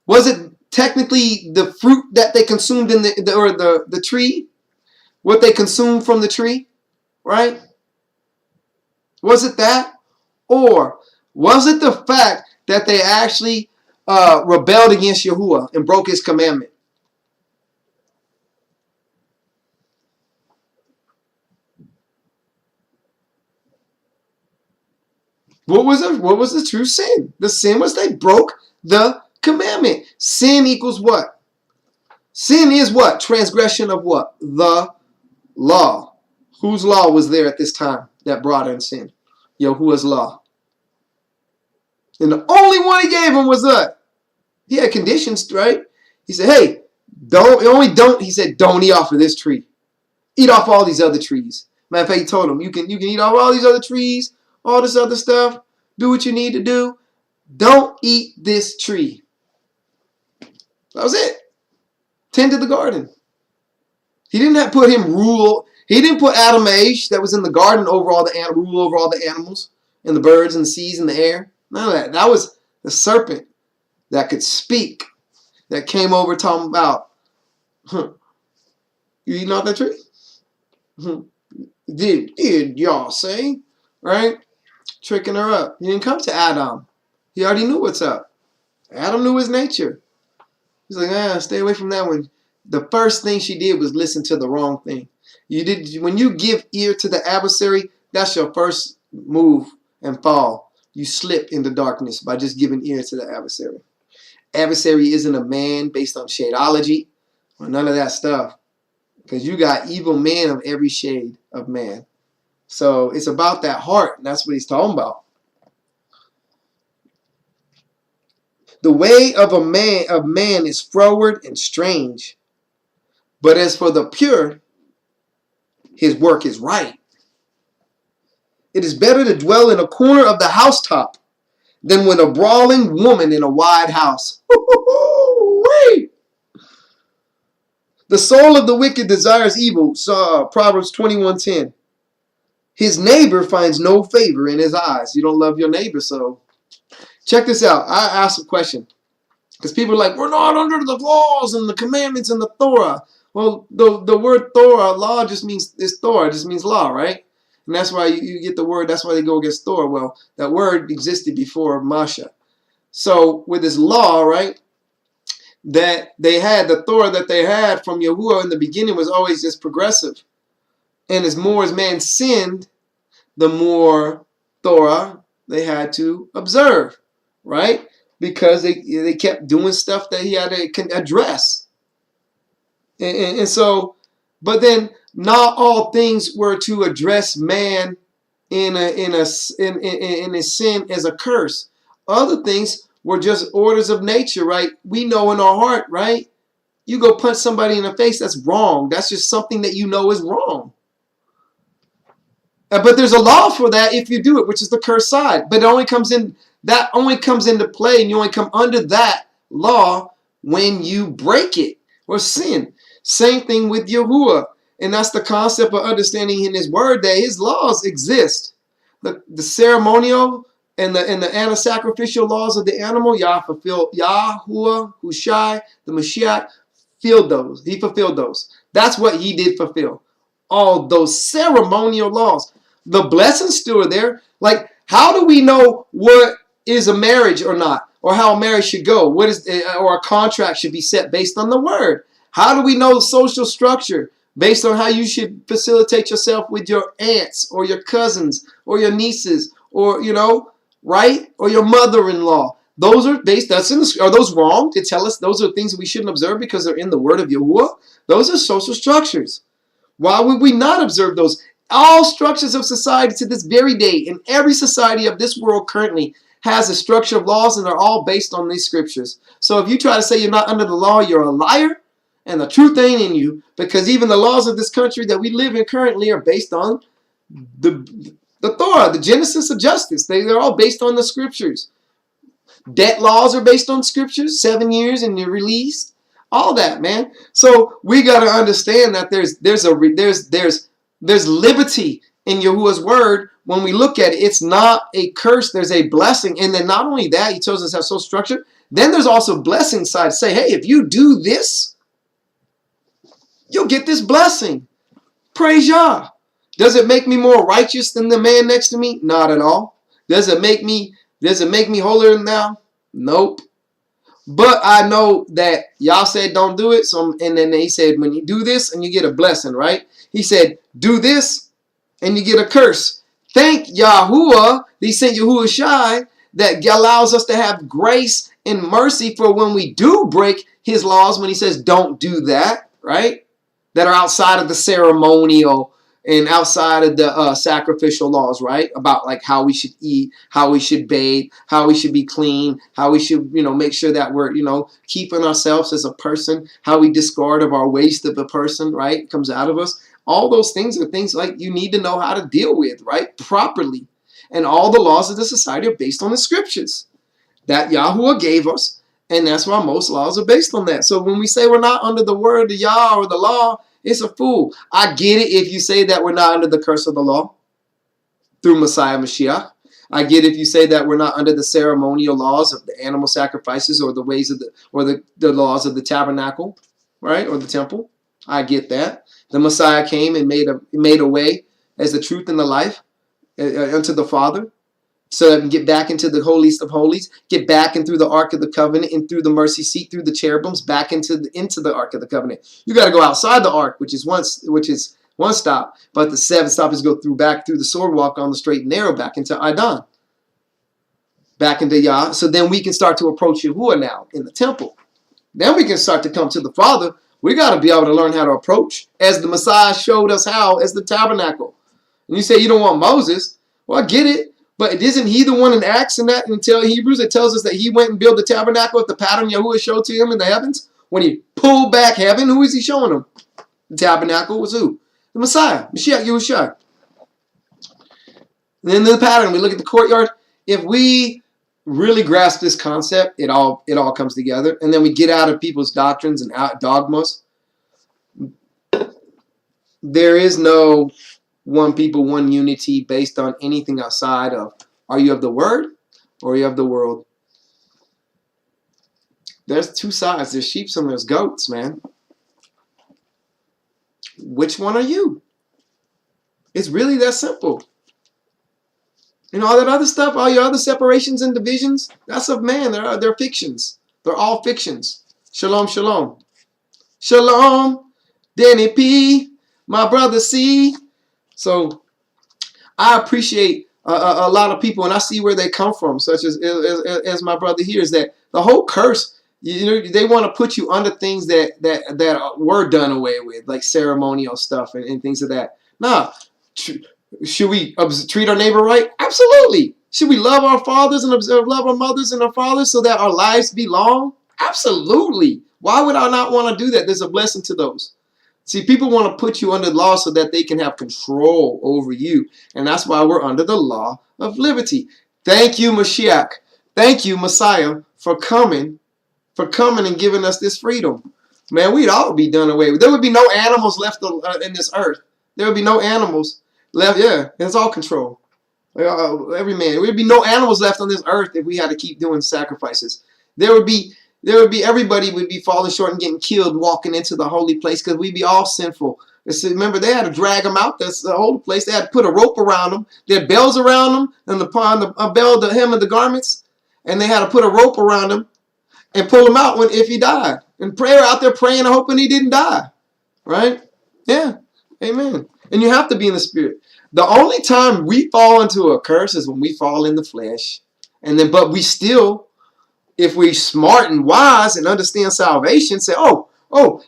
Was it technically the fruit that they consumed in the tree? What they consumed from the tree? Right? Was it that? Or was it the fact that they actually rebelled against Yahuwah and broke his commandment? What was the true sin? The sin was they broke the commandment. Sin equals what? Sin is what? Transgression of what? The law. Whose law was there at this time that brought in sin? Yahuwah's law. And the only one he gave him was what? He had conditions, right? He said, hey, he said, don't eat off of this tree. Eat off all these other trees. Matter of fact, he told him, you can eat off all these other trees, all this other stuff. Do what you need to do. Don't eat this tree. That was it. Tended the garden. He didn't put him rule. He didn't put Adam Aish that was in the garden rule over all the animals and the birds and the seas and the air. None of that. That was the serpent that could speak that came over talking about, you eating off that tree? Did y'all say? Right? Tricking her up. He didn't come to Adam. He already knew what's up. Adam knew his nature. He's like, stay away from that one. The first thing she did was listen to the wrong thing. When you give ear to the adversary, that's your first move and fall. You slip into darkness by just giving ear to the adversary. Adversary isn't a man based on shadeology or none of that stuff. Because you got evil men of every shade of man. So it's about that heart. And that's what he's talking about. The way of man is froward and strange. But as for the pure, his work is right. It is better to dwell in a corner of the housetop than with a brawling woman in a wide house. Wait. The soul of the wicked desires evil. Proverbs 21:10. His neighbor finds no favor in his eyes. You don't love your neighbor, so check this out. I asked a question. Because people are like, we're not under the laws and the commandments and the Torah. Well, the word Torah, law just means, it's Torah, it just means law, right? And that's why you get the word, that's why they go against Torah. Well, that word existed before MaShYKh. So with this law, right, that they had, the Torah that they had from Yahuwah in the beginning was always just progressive. And as more as man sinned, the more Torah they had to observe, right? Because they kept doing stuff that he had to address. And so, but then not all things were to address man in his sin as a curse. Other things were just orders of nature, right? We know in our heart, right? You go punch somebody in the face, that's wrong. That's just something that you know is wrong. But there's a law for that if you do it, which is the curse side. But that only comes into play, and you only come under that law when you break it or sin. Same thing with Yahuwah. And that's the concept of understanding in his word that his laws exist. The ceremonial and the anti-sacrificial laws of the animal, YaHUaHUshiI, the Mashiach, fulfilled those. He fulfilled those. That's what he did fulfill. All those ceremonial laws. The blessings still are there. Like, how do we know what is a marriage or not, or how a marriage should go. What is, or a contract should be set based on the word. How do we know social structure? Based on how you should facilitate yourself with your aunts or your cousins or your nieces or, you know, right? Or your mother-in-law. Those are based, are those wrong to tell us those are things that we shouldn't observe because they're in the word of Yahuwah? Those are social structures. Why would we not observe those? All structures of society to this very day, in every society of this world currently, has a structure of laws, and they're all based on these scriptures. So if you try to say you're not under the law, you're a liar, and the truth ain't in you, because even the laws of this country that we live in currently are based on the Torah, the Genesis of justice. They're all based on the scriptures. Debt laws are based on scriptures, 7 years and you're released. All that, man. So we got to understand that there's liberty in Yahuwah's word. When we look at it, it's not a curse, there's a blessing. And then not only that, he tells us how social structure, then there's also blessing side. Say, hey, if you do this, you'll get this blessing. Praise Yah. Does it make me more righteous than the man next to me? Not at all. Does it make me holier than thou? Nope. But I know that y'all said don't do it. So, and then he said, when you do this and you get a blessing, right? He said, do this and you get a curse. Thank YaHUaH, he sent YaHUaHUShI, that allows us to have grace and mercy for when we do break his laws, when he says don't do that, right? That are outside of the ceremonial and outside of the sacrificial laws, right? About like how we should eat, how we should bathe, how we should be clean, how we should, you know, make sure that we're, you know, keeping ourselves as a person, how we discard of our waste of a person, right? It comes out of us. All those things are things like you need to know how to deal with, right? Properly. And all the laws of the society are based on the scriptures that YaHUaH gave us. And that's why most laws are based on that. So when we say we're not under the word of Yah or the law, it's a fool. I get it if you say that we're not under the curse of the law through Messiah Mashiach. I get it if you say that we're not under the ceremonial laws of the animal sacrifices or the ways of the laws of the tabernacle, right? Or the temple. I get that. The Messiah came and made a way as the truth and the life unto the Father, so that we can get back into the holiest of holies, get back in through the Ark of the Covenant, and through the mercy seat, through the cherubims, back into the Ark of the Covenant. You got to go outside the Ark, which is one stop, but the seventh stop is go back through the sword walk on the straight and narrow, back into Adon, back into Yah. So then we can start to approach Yahuwah now in the temple. Then we can start to come to the Father. We got to be able to learn how to approach, as the Messiah showed us how, as the tabernacle. And you say you don't want Moses. Well, I get it. But isn't he the one in Acts and that until Hebrews that tells us that he went and built the tabernacle with the pattern Yahuwah showed to him in the heavens? When he pulled back heaven, who is he showing him? The tabernacle was who? The Messiah, Mashiach Yahushua. Then the pattern, we look at the courtyard. If we really grasp this concept, it all comes together. And then we get out of people's doctrines and dogmas. There is no one people, one unity based on anything outside of, are you of the word or are you of the world? There's two sides. There's sheep and there's goats, man. Which one are you? It's really that simple. And all that other stuff, all your other separations and divisions, that's of man. They're fictions. They're all fictions. Shalom, shalom. Shalom, Danny P, my brother C. So I appreciate a lot of people, and I see where they come from, such as my brother here, is that the whole curse, you know, they want to put you under things that were done away with, like ceremonial stuff and things of that. Nah, should we treat our neighbor right? Absolutely. Should we love our fathers and love our mothers and our fathers so that our lives be long? Absolutely. Why would I not want to do that? There's a blessing to those. See, people want to put you under law so that they can have control over you. And that's why we're under the law of liberty. Thank you, Mashiach. Thank you, Messiah, for coming and giving us this freedom. Man, we'd all be done away with. There would be no animals left in this earth. There would be no animals left. Yeah, it's all control. Every man. There would be no animals left on this earth if we had to keep doing sacrifices. Everybody would be falling short and getting killed walking into the holy place because we'd be all sinful. Remember, they had to drag them out. That's the holy place. They had to put a rope around them. They had bells around them and the bell, the hem of the garments. And they had to put a rope around him and pull him out if he died. And prayer out there praying and hoping he didn't die. Right? Yeah. Amen. And you have to be in the spirit. The only time we fall into a curse is when we fall in the flesh. And then, but we still, if we smart and wise and understand salvation, say, oh,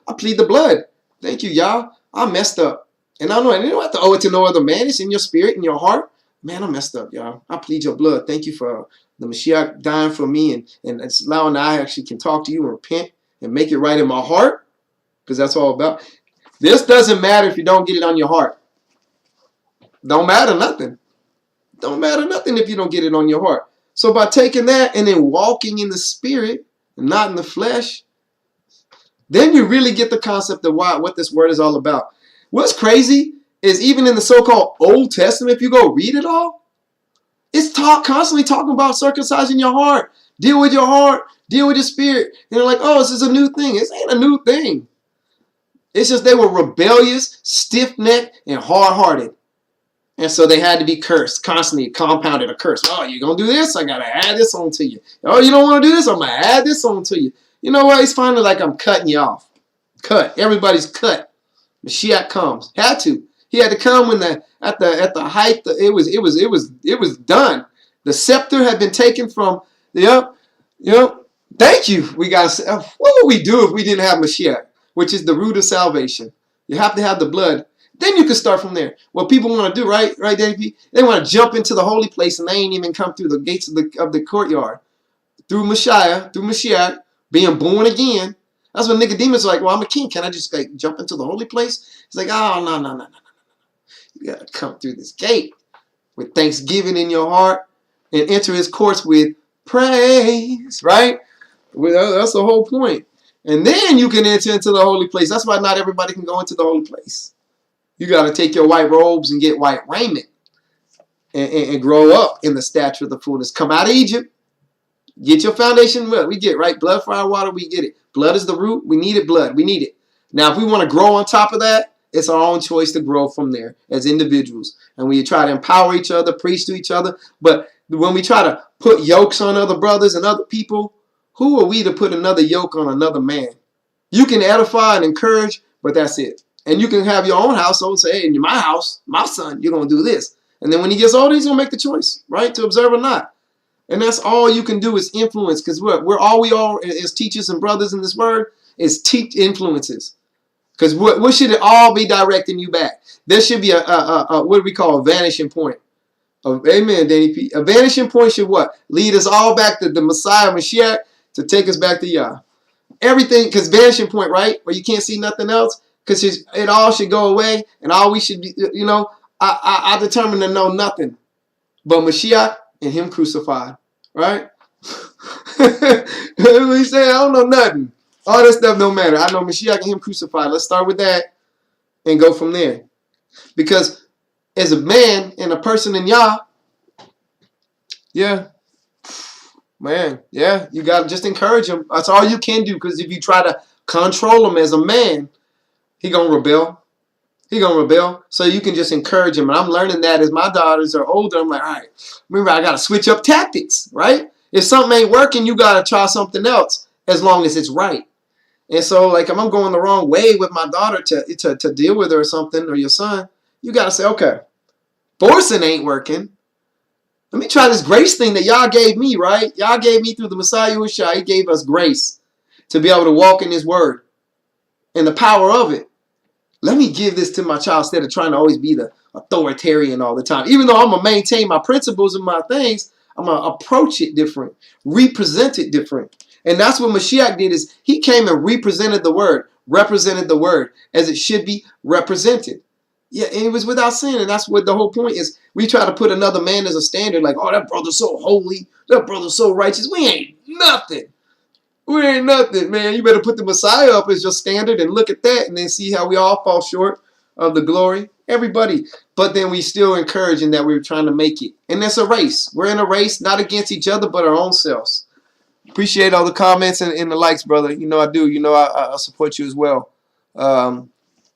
I plead the blood. Thank you, y'all. I messed up. And I know, and you don't have to owe it to no other man. It's in your spirit, in your heart. Man, I messed up, y'all. I plead your blood. Thank you for the Mashiach dying for me and it's allowing that I actually can talk to you and repent and make it right in my heart. Because that's all about. This doesn't matter if you don't get it on your heart. Don't matter nothing. Don't matter nothing if you don't get it on your heart. So by taking that and then walking in the spirit and not in the flesh, then you really get the concept of what this word is all about. What's crazy is even in the so-called Old Testament, if you go read it all, it's constantly talking about circumcising your heart. Deal with your heart. Deal with your spirit. And they're like, oh, this is a new thing. This ain't a new thing. It's just they were rebellious, stiff-necked, and hard-hearted. And so they had to be cursed, constantly compounded a curse. Oh, you're going to do this? I got to add this on to you. Oh, you don't want to do this? I'm going to add this on to you. You know what? It's finally like I'm cutting you off. Cut. Everybody's cut. Mashiach comes. Had to. He had to come when at the height. It was done. The scepter had been taken from. Thank you. We got to say, what would we do if we didn't have Mashiach, which is the root of salvation? You have to have the blood. Then you can start from there. What people want to do, right, Danny? They want to jump into the holy place and they ain't even come through the gates of the courtyard. Through Mashiach, being born again. That's when Nicodemus is like, well, I'm a king. Can I just like jump into the holy place? He's like, oh, no. You got to come through this gate with thanksgiving in your heart and enter his courts with praise, right? Well, that's the whole point. And then you can enter into the holy place. That's why not everybody can go into the holy place. You got to take your white robes and get white raiment and grow up in the stature of the fullness. Come out of Egypt. Get your foundation. Well, we get right. Blood, fire, water. We get it. Blood is the root. We needed blood. We need it. Now, if we want to grow on top of that, it's our own choice to grow from there as individuals. And we try to empower each other, preach to each other. But when we try to put yokes on other brothers and other people, who are we to put another yoke on another man? You can edify and encourage, but that's it. And you can have your own household and say, hey, in my house, my son, you're going to do this. And then when he gets older, he's going to make the choice, right, to observe or not. And that's all you can do is influence, because we're all we are as teachers and brothers in this word is teach influences. Because what should it all be directing you back? There should be a what do we call a vanishing point? Amen, Danny P. A vanishing point should what? Lead us all back to the Messiah, Mashiach, to take us back to Yah. Everything, because vanishing point, right? Where you can't see nothing else. Because it all should go away, and all we should be, I determined to know nothing but Mashiach and him crucified, right? We say, I don't know nothing. All that stuff don't matter. I know Mashiach and him crucified. Let's start with that and go from there. Because as a man and a person in Yah, yeah, man, yeah, you got to just encourage him. That's all you can do, because if you try to control him as a man, he gonna rebel. He gonna rebel. So you can just encourage him. And I'm learning that as my daughters are older. I'm like, all right, remember, I gotta switch up tactics, right? If something ain't working, you gotta try something else as long as it's right. And so, like, if I'm going the wrong way with my daughter to deal with her or something, or your son, you gotta say, okay, forcing ain't working. Let me try this grace thing that y'all gave me, right? Y'all gave me through the Messiah YaHUaHUShI. He gave us grace to be able to walk in his word and the power of it. Let me give this to my child instead of trying to always be the authoritarian all the time. Even though I'm going to maintain my principles and my things, I'm going to approach it different, represent it different. And that's what Mashiach did, is he came and represented the word as it should be represented. Yeah, and it was without sin. And that's what the whole point is. We try to put another man as a standard, like, oh, that brother's so holy, that brother's so righteous. We ain't nothing. We ain't nothing, man. You better put the Messiah up as your standard and look at that and then see how we all fall short of the glory. Everybody. But then we still encouraging that we're trying to make it. And it's a race. We're in a race, not against each other, but our own selves. Appreciate all the comments and the likes, brother. You know I do. You know I support you as well. And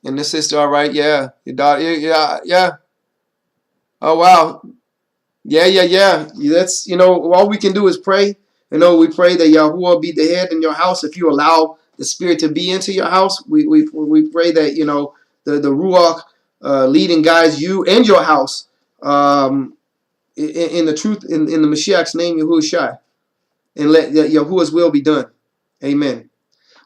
the sister, all right, yeah. Your daughter, yeah. Oh, wow. Yeah. That's, all we can do is pray. I know we pray that YaHUaH be the head in your house. If you allow the Spirit to be into your house, we pray that, you know, the Ruach lead and guides you and your house in the truth, in the Mashiach's name, Yahusha, and let Yahuwah's will be done. Amen.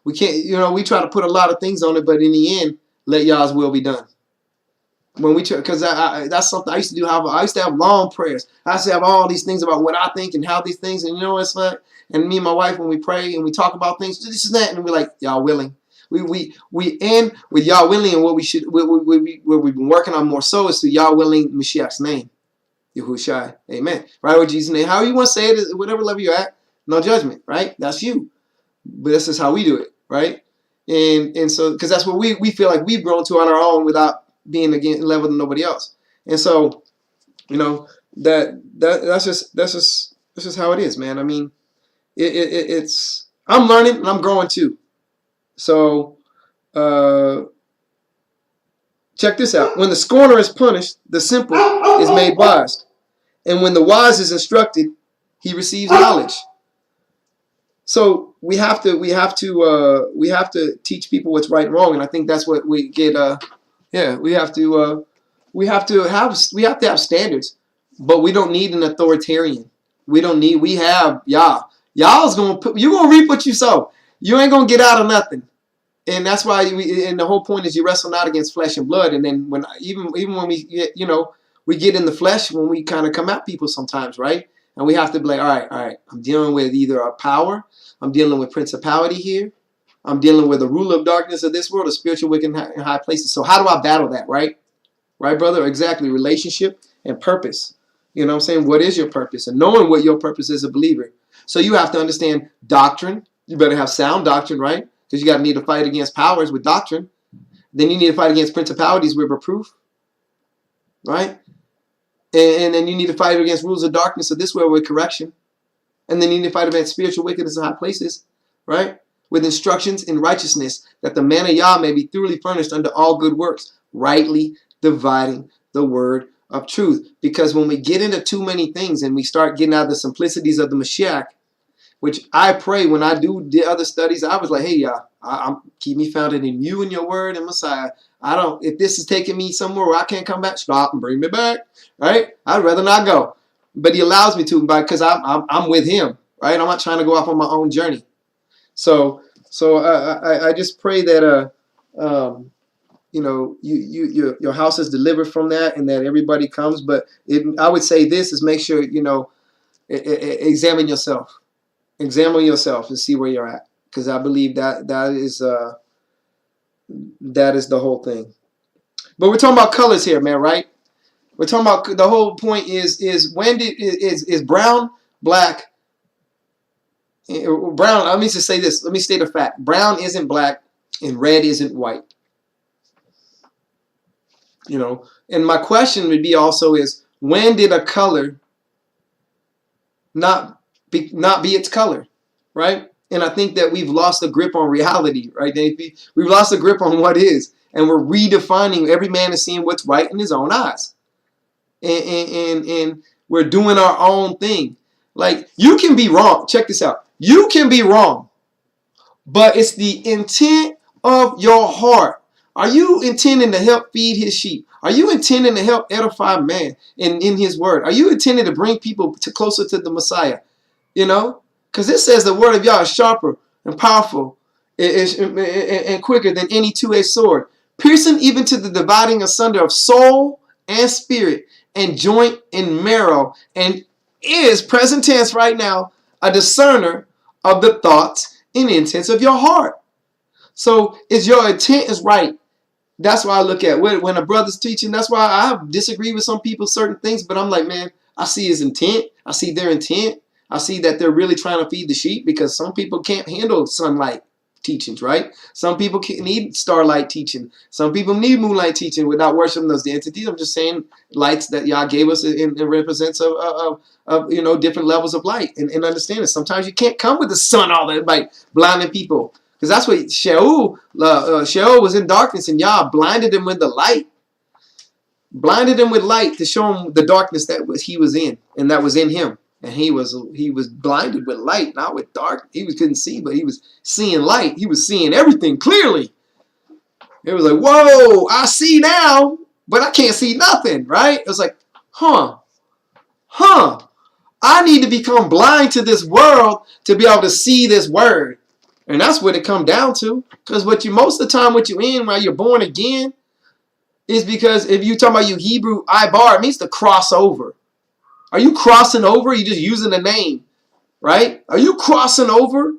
We can't, you know, we try to put a lot of things on it, but in the end, let Yah's will be done. When we try, because that's something I used to do. I used to have long prayers. I used to have all these things about what I think and how these things, and you know, it's like, and me and my wife, when we pray and we talk about things, this is that, and we're like, Yah willing. We end with Yah willing, and what we've been working on more so is to Yah willing, Mashiach's name, Yahusha. Amen. Right, with Jesus' name. How you want to say it, whatever level you're at, no judgment. Right, that's you. But this is how we do it. Right, and so because that's what we feel like we've grown to on our own without being again level than nobody else. And so, you know, that's just how it is, man. I mean, it's I'm learning and I'm growing too. So check this out. When the scorner is punished, the simple is made wise. And when the wise is instructed, he receives knowledge. So we have to teach people what's right and wrong, and I think that's what we get. Yeah, we have to have standards, but we don't need an authoritarian. We have Yah. Yah's you're gonna reap what you sow. You ain't gonna get out of nothing. And that's why and the whole point is you wrestle not against flesh and blood. And then when even when we get, you know, we get in the flesh when we kind of come at people sometimes, right? And we have to be like, all right, I'm dealing with either a power, I'm dealing with principality here, I'm dealing with the ruler of darkness of this world, a spiritual wicked in high places. So how do I battle that, right? Right, brother? Exactly. Relationship and purpose. You know what I'm saying? What is your purpose? And knowing what your purpose is as a believer. So you have to understand doctrine. You better have sound doctrine, right? Because you got to need to fight against powers with doctrine. Then you need to fight against principalities with reproof. Right? And then you need to fight against rules of darkness of this world with correction. And then you need to fight against spiritual wickedness in high places. Right? With instructions in righteousness, that the man of Yah may be thoroughly furnished unto all good works, rightly dividing the word of truth. Because when we get into too many things and we start getting out of the simplicities of the Mashiach, which I pray when I do the other studies, I was like, hey, Yah, keep me founded in you and your word and Messiah. If this is taking me somewhere where I can't come back, stop and bring me back. Right? I'd rather not go. But he allows me to because I'm with him. Right? I'm not trying to go off on my own journey. So I just pray that you know, your house is delivered from that, and that everybody comes. But I would say this is make sure, you know, examine yourself and see where you're at, because I believe that is the whole thing. But we're talking about colors here, man, right? We're talking about the whole point is when is brown, black. Brown, let me just say this. Let me state a fact. Brown isn't black and red isn't white. You know, and my question would be also is, when did a color not be its color, right? And I think that we've lost the grip on reality, right? We've lost the grip on what is, and we're redefining. Every man is seeing what's right in his own eyes, and we're doing our own thing. Like, you can be wrong. Check this out. You can be wrong, but it's the intent of your heart. Are you intending to help feed his sheep? Are you intending to help edify man in his word? Are you intending to bring people closer to the Messiah? You know, because it says the word of Yah is sharper and powerful and quicker than any two-edged sword, piercing even to the dividing asunder of soul and spirit and joint and marrow, and is, present tense right now, a discerner of the thoughts and intents of your heart. So is your intent is right. That's why I look at when a brother's teaching. That's why I disagree with some people, certain things, but I'm like, man, I see his intent. I see their intent. I see that they're really trying to feed the sheep, because some people can't handle sunlight teachings, right? Some people need starlight teaching. Some people need moonlight teaching without worshiping those entities. I'm just saying lights that Yah gave us in represents of you know, different levels of light and understanding. Sometimes you can't come with the sun all that, like blinding people, because that's what Sheol was in darkness, and Yah blinded him with the light, blinded him with light to show him the darkness that he was in and that was in him. And he was blinded with light, not with dark. He couldn't see, but he was seeing light. He was seeing everything clearly. It was like, whoa, I see now, but I can't see nothing, right? It was like, huh. I need to become blind to this world to be able to see this word. And that's what it comes down to. Because most of the time what you in while you're born again is because if you talk about your Hebrew ibar, it means to cross over. Are you crossing over? Or are you just using the name, right? Are you crossing over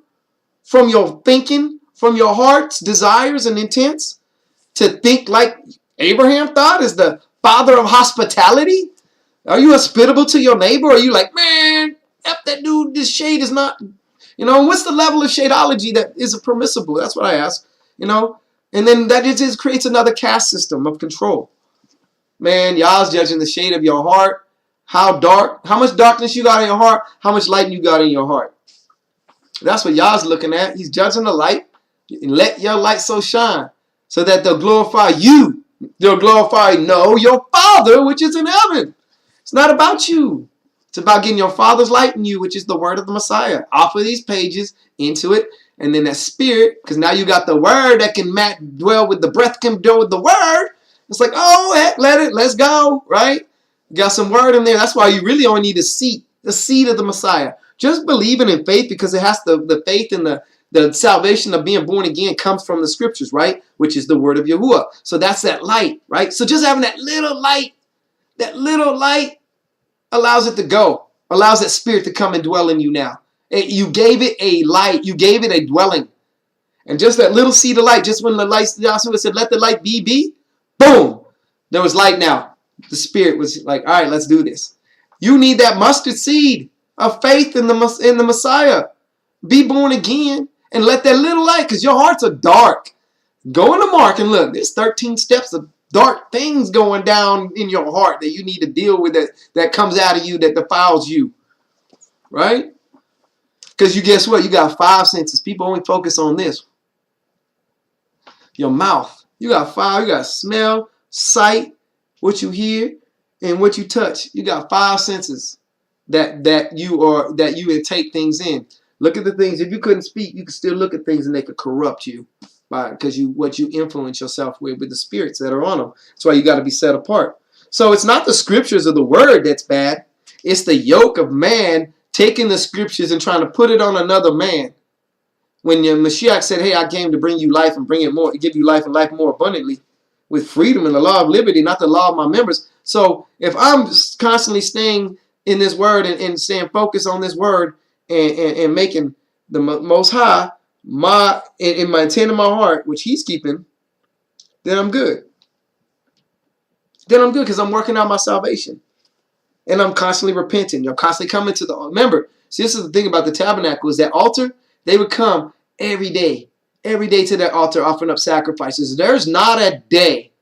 from your thinking, from your heart's desires and intents to think like Abraham thought as the father of hospitality? Are you hospitable to your neighbor? Or are you like, man, F that dude, this shade is not, what's the level of shadeology that is permissible? That's what I ask, And then that just creates another caste system of control. Man, y'all's judging the shade of your heart. How much darkness you got in your heart, how much light you got in your heart. That's what y'all's looking at. He's judging the light. And let your light so shine so that they'll glorify you. They'll glorify, your Father, which is in heaven. It's not about you. It's about getting your Father's light in you, which is the word of the Messiah. Off of these pages, into it, and then that spirit, because now you got the word that can dwell with the breath, can dwell with the word. It's like, oh, heck, let's go, right? You got some word in there. That's why you really only need a seed of the Messiah. Just believing in faith, because it has the faith and the salvation of being born again comes from the scriptures, right? Which is the word of Yahuwah. So that's that light, right? So just having that little light allows it to go, allows that spirit to come and dwell in you now. You gave it a light. You gave it a dwelling. And just that little seed of light, just when the light, YaHUaH said, let the light be, boom, there was light now. The spirit was like, all right, let's do this. You need that mustard seed of faith in the Messiah. Be born again and let that little light, because your hearts are dark. Go in the mark and look. There's 13 steps of dark things going down in your heart that you need to deal with, that comes out of you, that defiles you. Right? Because you guess what? You got 5 senses. People only focus on this. Your mouth. You got 5. You got smell, sight, what you hear, and what you touch. You got 5 senses that you take things in. Look at the things. If you couldn't speak, you could still look at things and they could corrupt you because what you influence yourself with the spirits that are on them. That's why you got to be set apart. So it's not the scriptures of the word that's bad. It's the yoke of man taking the scriptures and trying to put it on another man. When Mashiach said, hey, I came to bring you life and bring it more, give you life and life more abundantly with freedom and the law of liberty, not the law of my members. So if I'm constantly staying in this word and staying focused on this word and making the Most High in my intent of my heart, which he's keeping, then I'm good. Then I'm good because I'm working out my salvation. And I'm constantly repenting. I'm constantly coming to the altar. Remember, see, this is the thing about the tabernacle, is that altar, they would come every day to that altar offering up sacrifices. There's not a day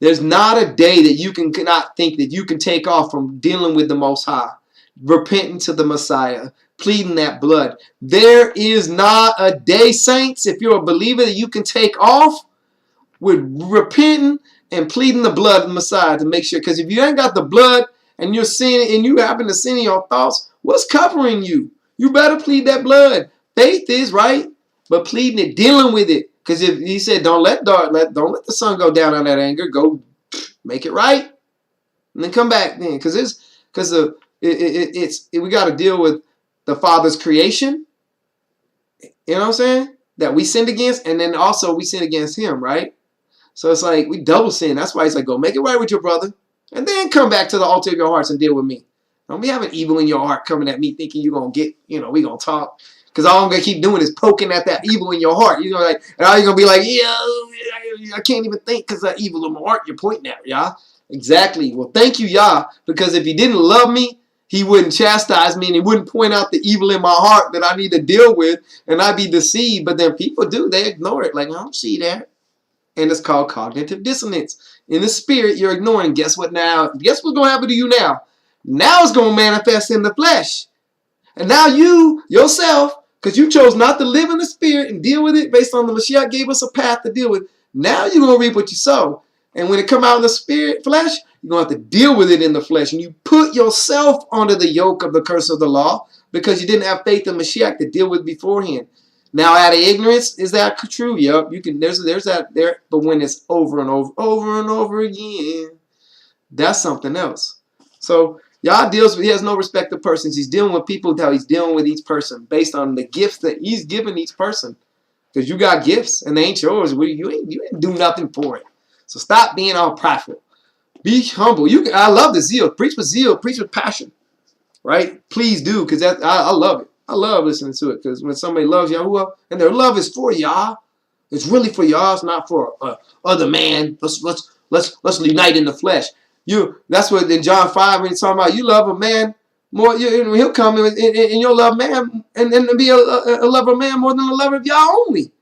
that you cannot think that you can take off from dealing with the Most High, repenting to the Messiah, pleading that blood. There is not a day, saints, if you're a believer, that you can take off with repenting and pleading the blood of the Messiah to make sure. Because if you ain't got the blood and you're sinning and you happen to sin in your thoughts, what's covering you? You better plead that blood. Faith is right, but pleading it, dealing with it. Because if he said, don't let the sun go down on that anger, go make it right, and then come back then. We got to deal with the Father's creation. You know what I'm saying? That we sinned against, and then also we sin against him, right? So it's like we double sin. That's why he's like, go make it right with your brother, and then come back to the altar of your hearts and deal with me. Don't be having evil in your heart coming at me thinking you're going to get, we going to talk. Because all I'm going to keep doing is poking at that evil in your heart. You're like, and all you're going to be like, yeah, I can't even think because that evil in my heart you're pointing at, Yah. Exactly. Well, thank you, Yah. Because if he didn't love me, he wouldn't chastise me and he wouldn't point out the evil in my heart that I need to deal with, and I'd be deceived. But then people do. They ignore it. Like, I don't see that. And it's called cognitive dissonance. In the spirit, you're ignoring. Guess what now? Guess what's going to happen to you now? Now it's going to manifest in the flesh. And now you, yourself, because you chose not to live in the spirit and deal with it based on the Mashiach gave us a path to deal with, now you're going to reap what you sow. And when it come out in the spirit, flesh, you're going to have to deal with it in the flesh. And you put yourself under the yoke of the curse of the law because you didn't have faith in Mashiach to deal with beforehand. Now, out of ignorance, is that true? Yep. You can. There's that there. But when it's over and over again, that's something else. So Yah deals with. He has no respect of persons. He's dealing with people how he's dealing with each person based on the gifts that he's given each person. Because you got gifts and they ain't yours. You ain't do nothing for it. So stop being all prideful. Be humble. I love the zeal. Preach with zeal. Preach with passion. Right? Please do, because I love it. I love listening to it, because when somebody loves YaHUaH and their love is for Yah, it's really for Yah. It's not for other man. Let's unite in the flesh. That's what in John 5 when he's talking about you love a man more. He'll come and you'll love man and be a lover of man more than a lover of Yah only.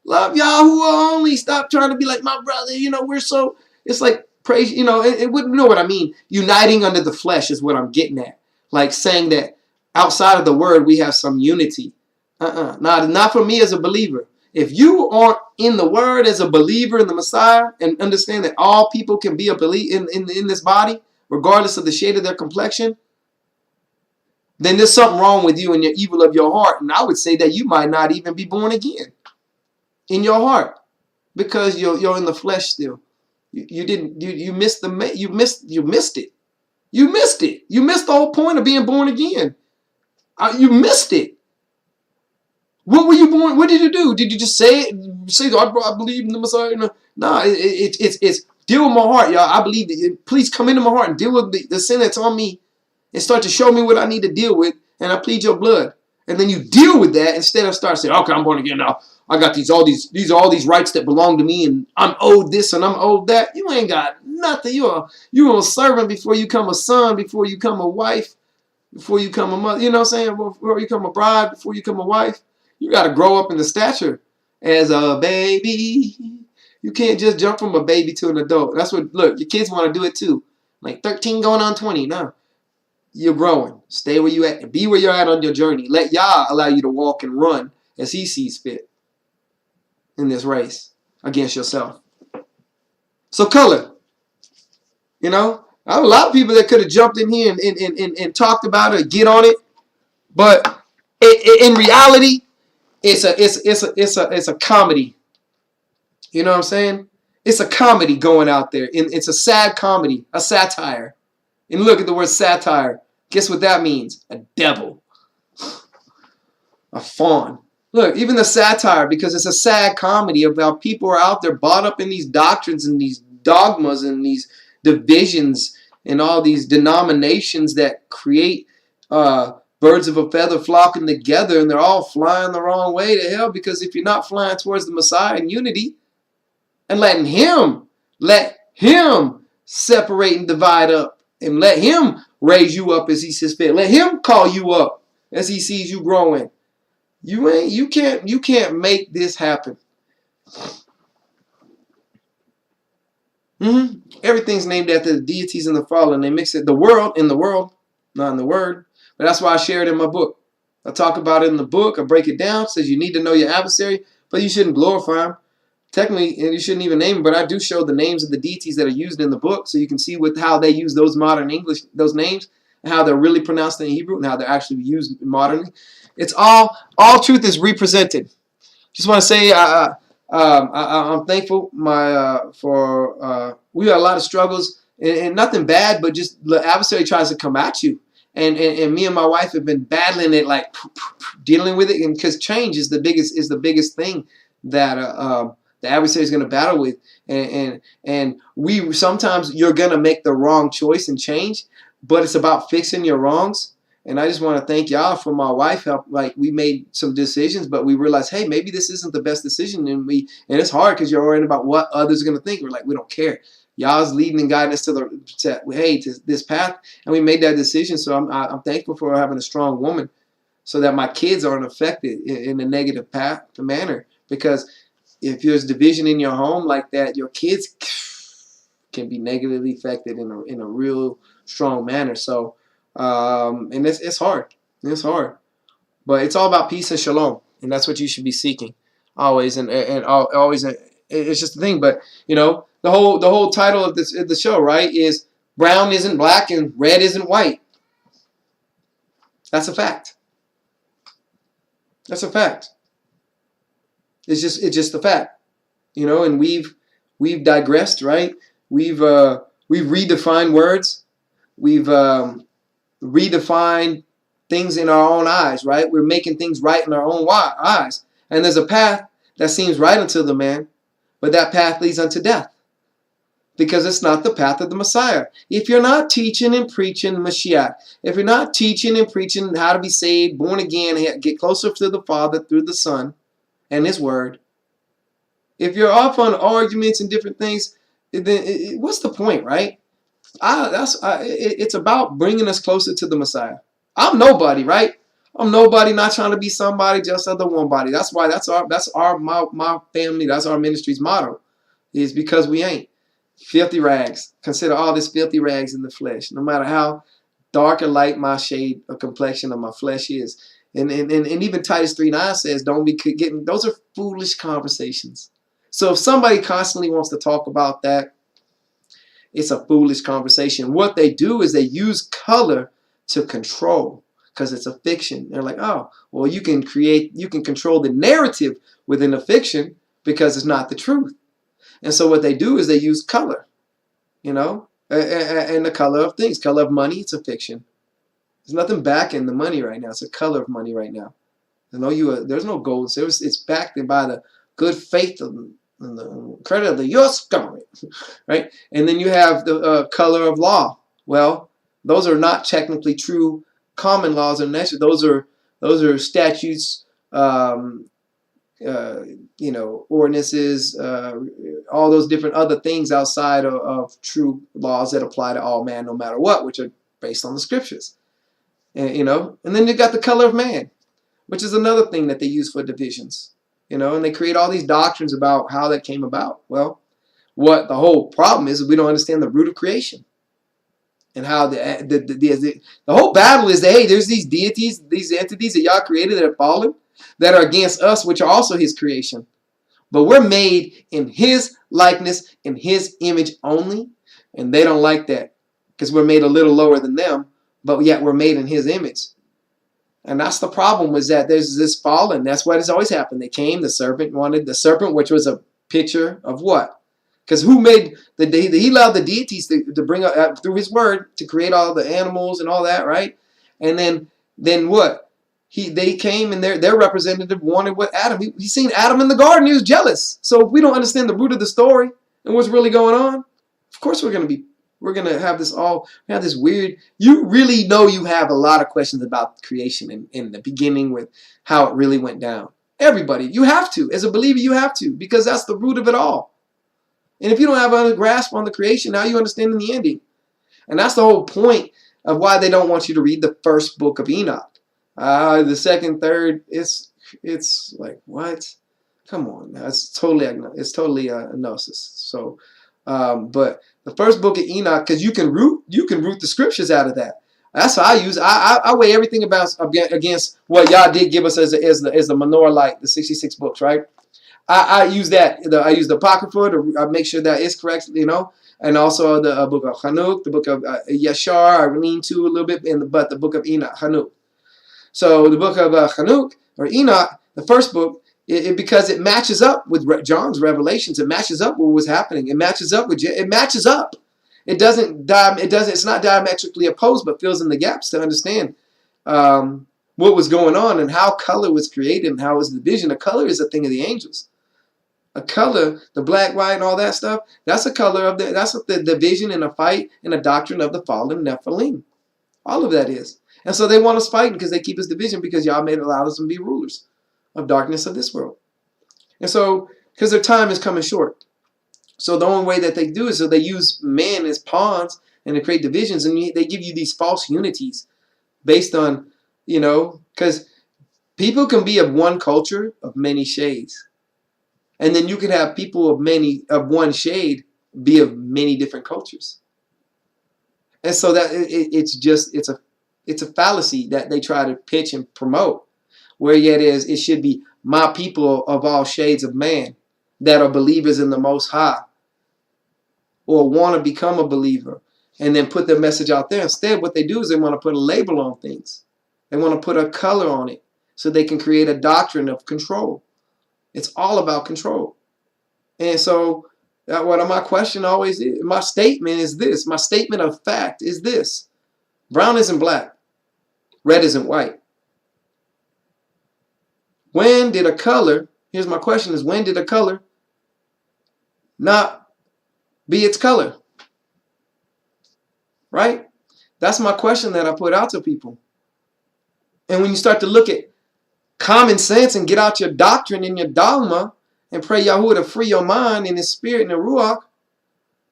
Love YaHUaH only. Stop trying to be like my brother. We're so. It's like praise. It wouldn't know what I mean. Uniting under the flesh is what I'm getting at. Like saying that outside of the word we have some unity. Not for me as a believer. If you aren't in the word as a believer in the Messiah and understand that all people can be a believer in this body, regardless of the shade of their complexion, then there's something wrong with you and your evil of your heart. And I would say that you might not even be born again in your heart because you're in the flesh still. You missed it. You missed it. You missed the whole point of being born again. You missed it. What were you born? What did you do? Did you just say it? Say, I believe in the Messiah? No, it's deal with my heart, y'all. I believe that. Please come into my heart and deal with the sin that's on me and start to show me what I need to deal with. And I plead your blood. And then you deal with that instead of start saying, okay, I'm born again now. I got all these rights that belong to me, and I'm owed this and I'm owed that. You ain't got nothing. You're a servant before you come a son, before you come a wife, before you come a mother. You know what I'm saying? Before you come a bride, before you come a wife. You got to grow up in the stature as a baby. You can't just jump from a baby to an adult. That's what, look, your kids want to do it too. Like 13 going on 20. No. You're growing. Stay where you at. Be where you're at on your journey. Let Yah allow you to walk and run as he sees fit in this race against yourself. So color. I have a lot of people that could have jumped in here and talked about it, get on it. But in reality, it's a comedy. You know what I'm saying? It's a comedy going out there. It's a sad comedy, a satire. And look at the word satire. Guess what that means? A devil. A fawn. Look, even the satire, because it's a sad comedy about people who are out there bought up in these doctrines and these dogmas and these divisions and all these denominations that create birds of a feather flocking together, and they're all flying the wrong way to hell, because if you're not flying towards the Messiah in unity and let him separate and divide up and let him raise you up as he sees fit, let him call you up as he sees you growing, you can't make this happen. Everything's named after the deities and the fallen. They mix it, the world in the world, not in the word. But that's why I share it in my book. I talk about it in the book. I break it down. It says you need to know your adversary, but you shouldn't glorify him. Technically, and you shouldn't even name him, but I do show the names of the deities that are used in the book, so you can see how they use those modern English, those names, and how they're really pronounced in Hebrew and how they're actually used modernly. It's all truth is represented. Just want to say I'm thankful for we got a lot of struggles and nothing bad, but just the adversary tries to come at you. And me and my wife have been battling it, like dealing with it, and because change is the biggest thing that the adversary is going to battle with, and we sometimes you're going to make the wrong choice and change, but it's about fixing your wrongs. And I just want to thank y'all for my wife help. Like, we made some decisions, but we realized, hey, maybe this isn't the best decision, and it's hard because you're worried about what others are going to think. We're like, we don't care. Y'all's leading and guiding us to this path, and we made that decision. So I'm thankful for having a strong woman, so that my kids aren't affected in a negative manner. Because if there's division in your home like that, your kids can be negatively affected in a real strong manner. So, and it's hard. It's hard, but it's all about peace and shalom, and that's what you should be seeking always. And always, it's just a thing. But The whole title of the show, right, is brown isn't black and red isn't white. That's a fact. That's a fact. It's just a fact, you know. And we've digressed, right? We've redefined words. We've redefined things in our own eyes, right? We're making things right in our own eyes. And there's a path that seems right unto the man, but that path leads unto death, because it's not the path of the Messiah. If you're not teaching and preaching Mashiach, if you're not teaching and preaching how to be saved, born again, get closer to the Father through the Son and His Word, if you're off on arguments and different things, then what's the point, right? It's about bringing us closer to the Messiah. I'm nobody, right? I'm nobody, not trying to be somebody, just other one body. That's why my family, that's our ministry's motto, is because we ain't filthy rags. Consider all this filthy rags in the flesh, no matter how dark or light my shade or complexion of my flesh is. And even Titus 3:9 says, don't be getting, those are foolish conversations. So if somebody constantly wants to talk about that, it's a foolish conversation. What they do is they use color to control, because it's a fiction. They're like, oh, well, you can control the narrative within a fiction because it's not the truth. And so what they do is they use color, you know, and the color of things. Color of money, it's a fiction. There's nothing backing the money right now. It's a color of money right now. There's no gold and silver. It's backed by the good faith of the credit of the U.S. government, right? And then you have the color of law. Well, those are not technically true common laws of nature. Those are statutes, you know, ordinances, all those different other things outside of true laws that apply to all man, no matter what, which are based on the scriptures. And, you know, and then you got the color of man, which is another thing that they use for divisions. You know, and they create all these doctrines about how that came about. Well, what the whole problem is we don't understand the root of creation. And how the whole battle is that, hey, there's these deities, these entities that y'all created that have fallen, that are against us, which are also His creation. But we're made in His likeness, in His image only. And they don't like that, because we're made a little lower than them, but yet we're made in His image. And that's the problem, was that there's this fallen. That's what has always happened. They came, the serpent, which was a picture of what? Because who made He allowed the deities to bring up through His word to create all the animals and all that, right? And then what? They came, and their representative wanted what Adam. He seen Adam in the garden. He was jealous. So if we don't understand the root of the story and what's really going on, of course we're gonna have this weird. You really know you have a lot of questions about creation in the beginning, with how it really went down. Everybody, you have to, as a believer, you have to, because that's the root of it all. And if you don't have a grasp on the creation, now you understand in the ending. And that's the whole point of why they don't want you to read the first book of Enoch. The second, third, it's like, what? Come on, now. It's totally a gnosis. So, but the first book of Enoch, because you can root the scriptures out of that. That's how I use. I weigh everything against what Yah did give us as the menorah light, the 66 books, right? I use that. I use the Apocrypha to make sure that is correct, you know, and also the book of Hanuk, the book of Yashar. I lean to a little bit, but the book of Enoch, Hanuk. So the book of Hanuk or Enoch, the first book, because it matches up with John's revelations. It matches up with what was happening. It matches up. It doesn't. It's not diametrically opposed, but fills in the gaps to understand what was going on and how color was created and how it was the vision. A color is a thing of the angels. A color, the black, white, and all that stuff. That's a color of that's the vision and a fight and a doctrine of the fallen Nephilim. All of that is. And so they want us fighting because they keep us division, because y'all allowed us to be rulers of darkness of this world. And so, because their time is coming short. So the only way that they do is so they use man as pawns and to create divisions, and they give you these false unities based on, you know, because people can be of one culture of many shades. And then you can have people of one shade be of many different cultures. And so that it's a fallacy that they try to pitch and promote, where yet it should be my people of all shades of man that are believers in the Most High, or want to become a believer and then put their message out there. Instead, what they do is they want to put a label on things. They want to put a color on it so they can create a doctrine of control. It's all about control. And so what my question always is, my statement is this. My statement of fact is this. Brown isn't black. Red isn't white. When did a color, here's my question is, when did a color not be its color? Right? That's my question that I put out to people. And when you start to look at common sense and get out your doctrine and your dogma and pray YaHUaH to free your mind and his spirit and the Ruach,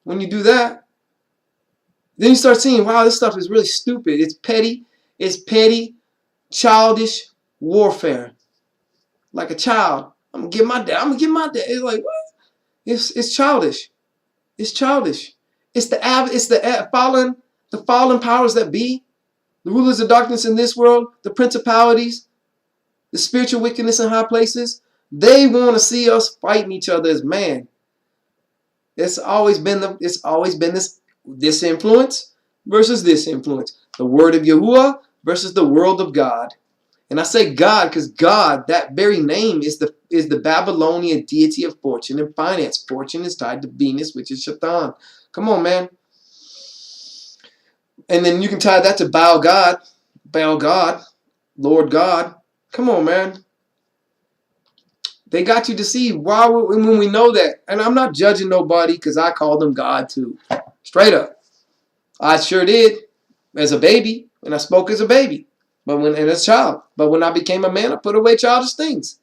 when you do that, then you start seeing, wow, this stuff is really stupid. It's petty, childish warfare. Like a child. I'm gonna get my dad. It's like, what? It's childish. It's childish. It's the fallen powers that be, the rulers of darkness in this world, the principalities, the spiritual wickedness in high places. They want to see us fighting each other as man. It's always been this influence versus this influence. The word of YaHUaH versus the world of God. And I say God because God, that very name, is the Babylonian deity of fortune and finance. Fortune is tied to Venus, which is Shaitan. Come on, man. And then you can tie that to Baal God, Lord God. Come on, man. They got you deceived. Why, when we know that? And I'm not judging nobody because I call them God too. Straight up. I sure did as a baby, and I spoke as a baby. And as a child. But when I became a man, I put away childish things.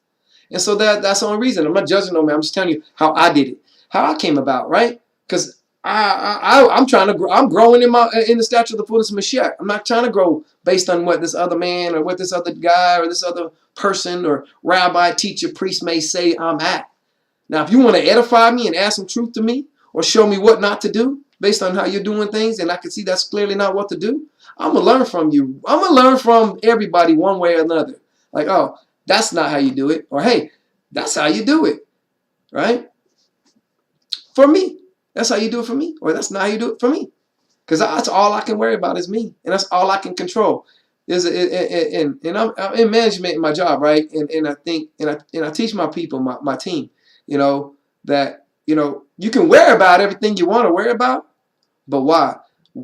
And so that's the only reason. I'm not judging no man. I'm just telling you how I did it. How I came about, right? Because I'm trying to grow. I'm growing in the stature of the fullness of Mashiach. I'm not trying to grow based on what this other man or what this other guy or this other person or rabbi, teacher, priest may say I'm at. Now, if you want to edify me and add some truth to me or show me what not to do based on how you're doing things, and I can see that's clearly not what to do, I'm going to learn from you. I'm going to learn from everybody one way or another. Like, oh, that's not how you do it. Or, hey, that's how you do it. Right? For me. That's how you do it for me. Or that's not how you do it for me. Because that's all I can worry about is me. And that's all I can control. And I'm in management in my job, right? And I think, and I teach my people, my team, that, you can worry about everything you want to worry about. But why?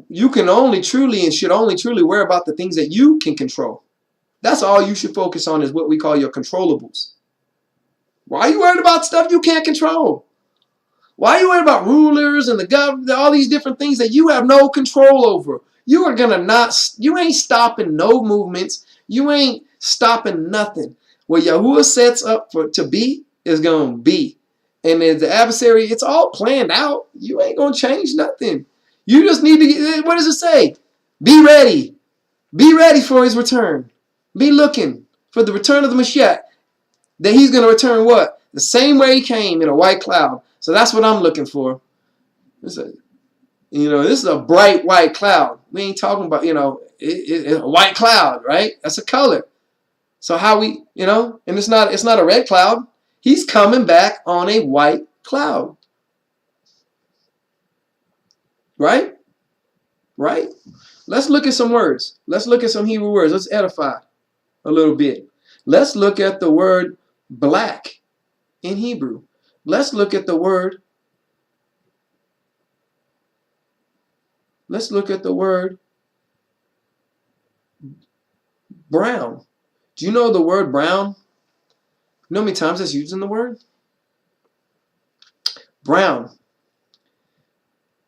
You can only truly and should only truly worry about the things that you can control. That's all you should focus on, is what we call your controllables. Why are you worried about stuff you can't control? Why are you worried about rulers and the government, all these different things that you have no control over? You ain't stopping no movements. You ain't stopping nothing. What YaHUaH sets up to be is going to be. And as the adversary, it's all planned out. You ain't going to change nothing. You just need to, what does it say? Be ready. Be ready for his return. Be looking for the return of the Messiah. That he's going to return what? The same way he came, in a white cloud. So that's what I'm looking for. This is a bright white cloud. We ain't talking about, a white cloud, right? That's a color. So how we, and it's not a red cloud. He's coming back on a white cloud. Right? Right? Let's look at some words. Let's look at some Hebrew words. Let's edify a little bit. Let's look at the word black in Hebrew. Let's look at the word. Let's look at the word brown. Do you know the word brown? You know how many times that's used in the word? Brown.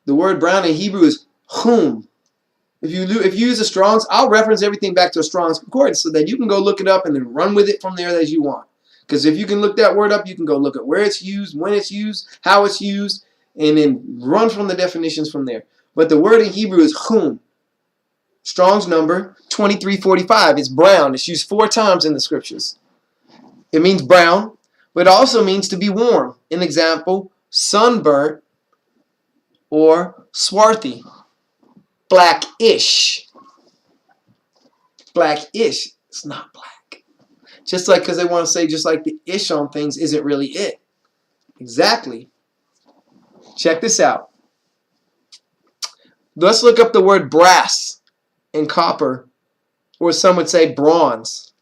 The word brown in Hebrew is chum. If you use the Strong's, I'll reference everything back to a Strong's concordance so that you can go look it up and then run with it from there as you want. Because if you can look that word up, you can go look at where it's used, when it's used, how it's used, and then run from the definitions from there. But the word in Hebrew is chum. Strong's number 2345. It's brown. It's used 4 times in the scriptures. It means brown, but it also means to be warm. An example, sunburnt or swarthy. Blackish. Blackish. It's not black. Just like, because they want to say just like the ish on things isn't really it. Exactly. Check this out. Let's look up the word brass and copper, or some would say bronze.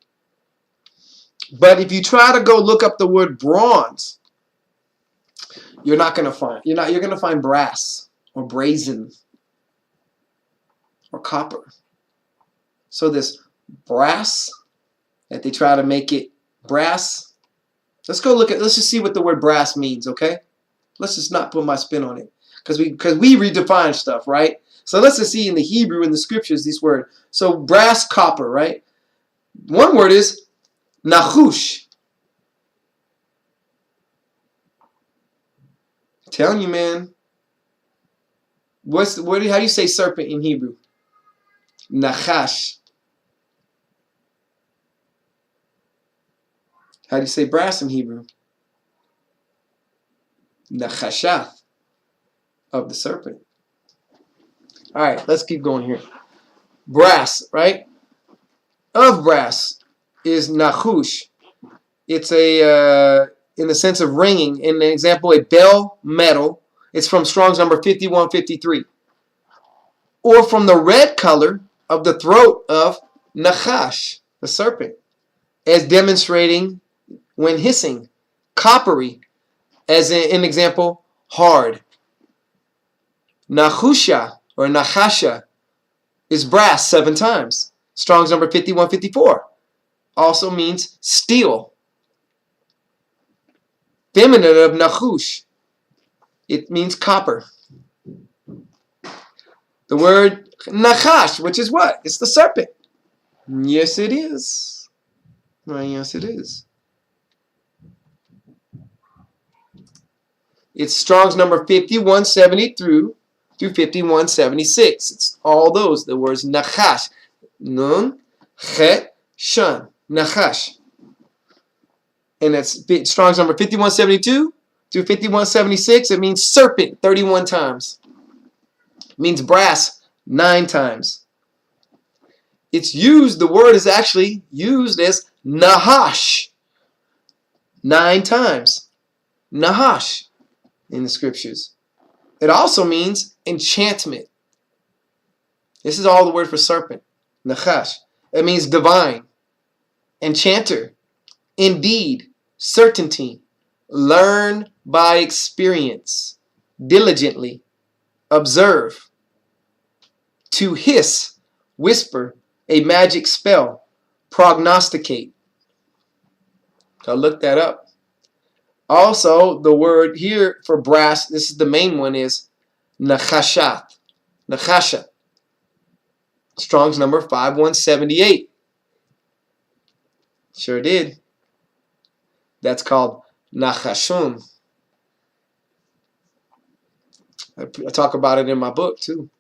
But if you try to go look up the word bronze, you're not going to find. You're going to find brass or brazen or copper. So this brass, that they try to make it brass. Let's just see what the word brass means, okay? Let's just not put my spin on it, because we redefine stuff, right? So let's just see in the Hebrew, in the scriptures, this word. So brass, copper, right? One word is nachush. I'm telling you, man. How do you say serpent in Hebrew? Nachash. How do you say brass in Hebrew? Nachashath, of the serpent. All right, let's keep going here. Brass, right? Of brass is nachush. It's in the sense of ringing. In an example, a bell metal. It's from Strong's number 5153. Or from the red color of the throat of nachash, the serpent, as demonstrating when hissing. Coppery, as in example, hard. Nahusha or Nahasha is brass 7 times. Strong's number 5154. Also means steel. Feminine of Nachush. It means copper. The word Nachash, which is what? It's the serpent. Yes, it is. Well, yes, it is. It's Strong's number 5170 through 5176. It's all those. The words Nachash. Nun, Chet, Shun. Nachash. And it's Strong's number 5172 through 5176. It means serpent 31 times. It means brass 9 times. It's used, the word is actually used as Nahash 9 times. Nahash in the scriptures. It also means enchantment. This is all the word for serpent. Nachash. It means divine, enchanter, indeed, certainty, learn by experience, diligently, observe, to hiss, whisper, a magic spell, prognosticate. Go look that up. Also, the word here for brass, this is the main one, is nachashat. Nachasha. Strong's number 5178. Sure did. That's called nachashun. I talk about it in my book too.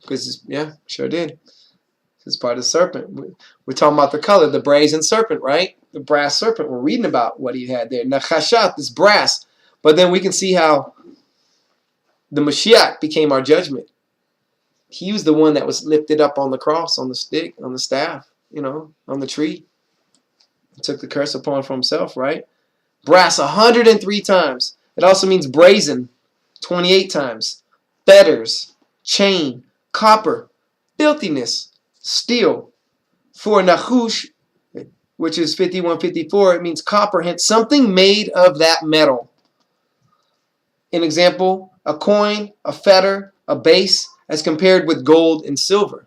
Because, yeah, sure did. It's part of the serpent. We're talking about the color, the brazen serpent, right? The brass serpent. We're reading about what he had there. Nachashat is brass. But then we can see how the Mashiach became our judgment. He was the one that was lifted up on the cross, on the stick, on the staff, on the tree. He took the curse upon for himself, right? Brass 103 times. It also means brazen 28 times. Fetters, chain, copper, filthiness, steel. For Nachush, which is 5154, it means copper, hence something made of that metal. An example, a coin, a fetter, a base, as compared with gold and silver.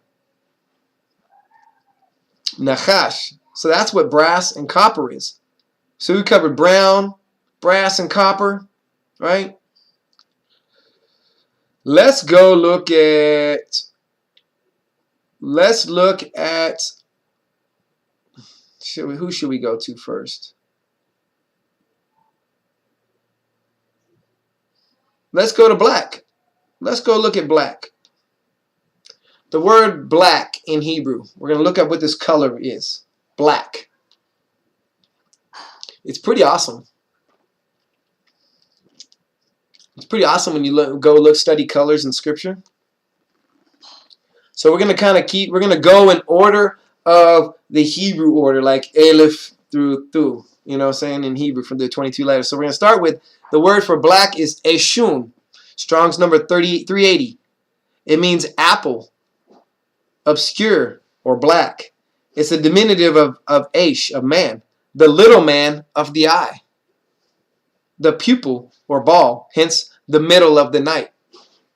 Nachash. So that's what brass and copper is. So we covered brown, brass, and copper, right? Let's look at who should we go to first? Let's go to black. Let's go look at black. The word black in Hebrew, we're going to look at what this color is. Black. It's pretty awesome. It's pretty awesome when you study colors in Scripture. So we're going to we're going to go in order of the Hebrew order, like Aleph through Thu, in Hebrew from the 22 letters. So we're going to start with the word for black is Eshun, Strong's number 380. It means apple, obscure, or black. It's a diminutive of Aish, of man, the little man of the eye, the pupil or ball, hence the middle of the night,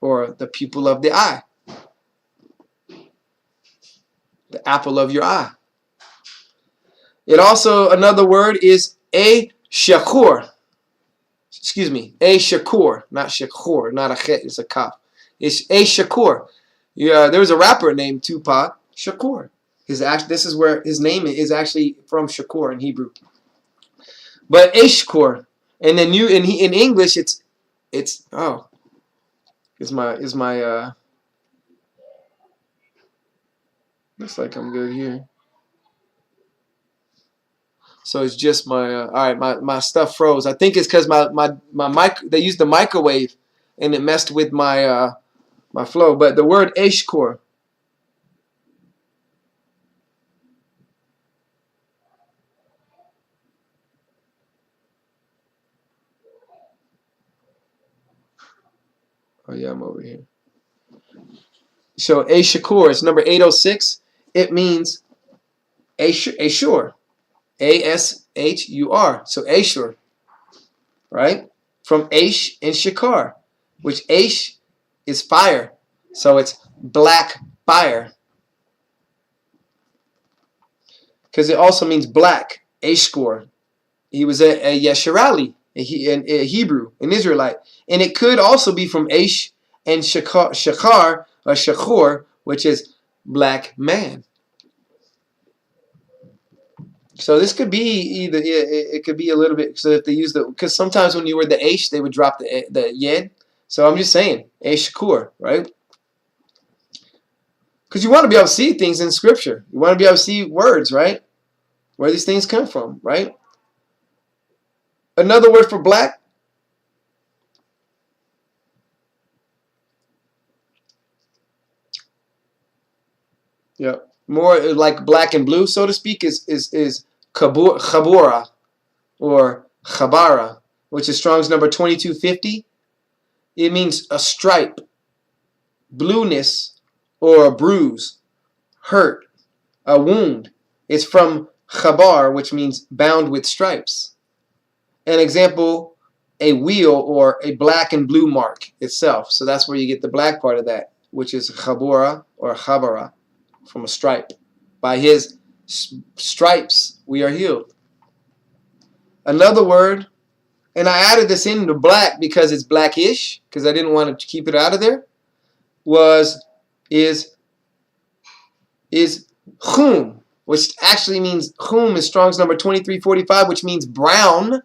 or the pupil of the eye, the apple of your eye. It also, another word is a shakur. Excuse me, a shakur, not shakur, not a chet, it's a kaf. It's a shakur. Yeah, there was a rapper named Tupac Shakur. This is where his name is actually from Shakur in Hebrew. But a shakur, and then in English it's oh, is my looks like I'm good here. So it's just my all right, my stuff froze. I think it's because my mic, they used the microwave and it messed with my my flow. But the word eshkor, oh yeah, I'm over here. So Ashakur, it's number 806. It means Ashur. A-S-H-U-R. So Ashur, right? From Aish and Shakar, which Aish is fire. So it's black fire. Because it also means black. Ashkor. He was a Yesharali, a Hebrew, an Israelite. And it could also be from Aish and Shakar, or Shakur, which is black man. So this could be either, it could be a little bit, so if they use because sometimes when you were the Aish, they would drop the Yed. So I'm just saying, Shakur, right? Because you want to be able to see things in Scripture. You want to be able to see words, right? Where these things come from, right? Another word for black, yeah, more like black and blue, so to speak, is Chabura or Chabara, which is Strong's number 2250. It means a stripe, blueness, or a bruise, hurt, a wound. It's from Chabar, which means bound with stripes. An example, a wheel or a black and blue mark itself. So that's where you get the black part of that, which is Chabura or Chabara, from a stripe. By his stripes we are healed. Another word, and I added this into black because it's blackish, because I didn't want to keep it out of there, is chum, which actually means, chum is Strong's number 2345, which means brown,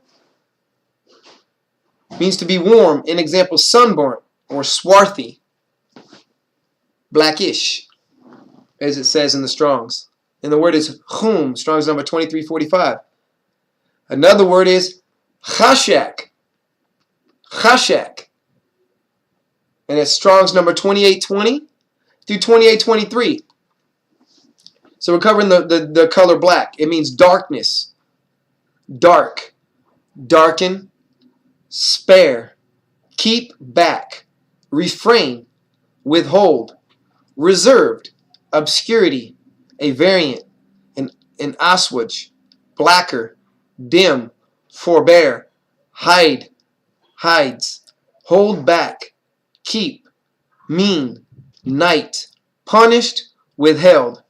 means to be warm. An example, sunburnt or swarthy, blackish, as it says in the Strong's. And the word is chum, Strong's number 2345. Another word is chashak. Chashak. And it's Strong's number 2820 through 2823. So we're covering the color black. It means darkness, dark, darken, spare, keep back, refrain, withhold, reserved, obscurity, a variant, an aswaj, blacker, dim, forbear, hide, hides, hold back, keep, mean, night, punished, withheld.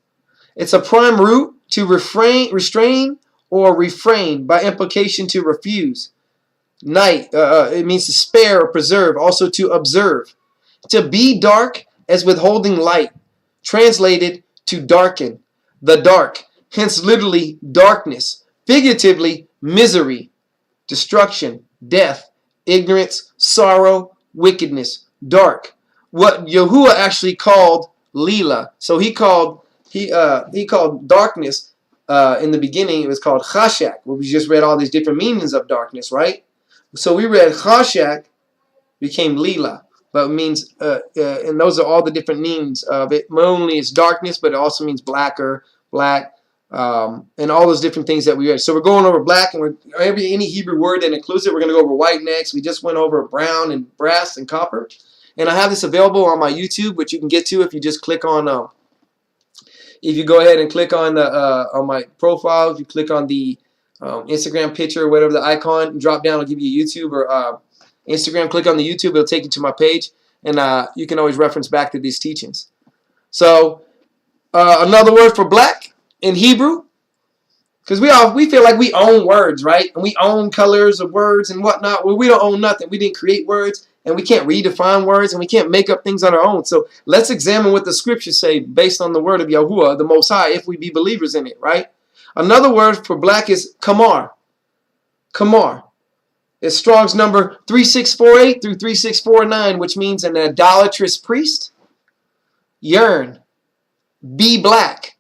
It's a prime root to restrain or refrain, by implication to refuse. Night, it means to spare or preserve, also to observe. To be dark as withholding light, translated to darken, the dark, hence literally darkness, figuratively misery, destruction, death, ignorance, sorrow, wickedness, dark. What YaHUaH actually called Lila. So he called darkness in the beginning, it was called Chashak. Well, we just read all these different meanings of darkness, right? So we read Chashak became Lila, but it means, and those are all the different meanings of it. Not only is darkness, but it also means blacker, black, and all those different things that we read. So we're going over black, and any Hebrew word that includes it. We're going to go over white next. We just went over brown and brass and copper. And I have this available on my YouTube, which you can get to if you just click on, if you go ahead and click on the on my profile, if you click on the Instagram picture or whatever the icon, drop down, it'll give you YouTube or Instagram. Click on the YouTube, it'll take you to my page, and you can always reference back to these teachings. So another word for black in Hebrew, because we feel like we own words, right? And we own colors of words and whatnot. Well, we don't own nothing. We didn't create words, and we can't redefine words, and we can't make up things on our own. So let's examine what the scriptures say based on the word of Yahuwah, the Most High, if we be believers in it, right? Another word for black is kamar. Kamar. It's Strong's number 3648 through 3649, which means an idolatrous priest. Yearn. Be black.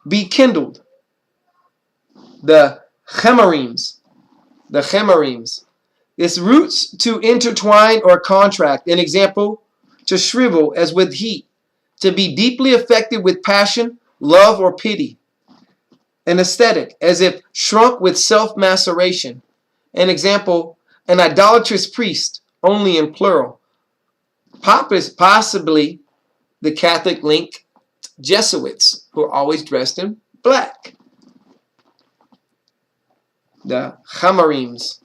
Be kindled. The chemarims. The chemarims. Its roots to intertwine or contract. An example, to shrivel as with heat. To be deeply affected with passion, love, or pity. An aesthetic, as if shrunk with self-maceration. An example, an idolatrous priest, only in plural. Possibly the Catholic link Jesuits, who are always dressed in black. The Chamarims.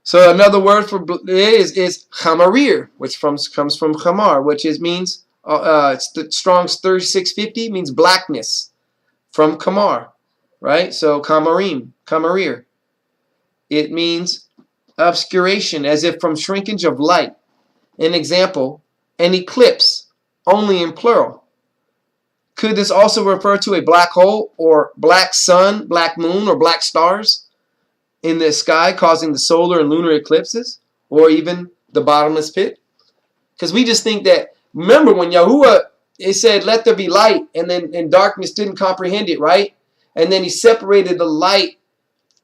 So another word for is Chamarir, which comes from Chamar, which means it's the Strong's 3650 means blackness from Kamar, right? So Kamarim, Kamarir. It means obscuration, as if from shrinkage of light. An example, an eclipse, only in plural. Could this also refer to a black hole or black sun, black moon, or black stars in the sky causing the solar and lunar eclipses, or even the bottomless pit? Because we just think that, remember when Yahuwah, it said, let there be light, and darkness didn't comprehend it, right? And then he separated the light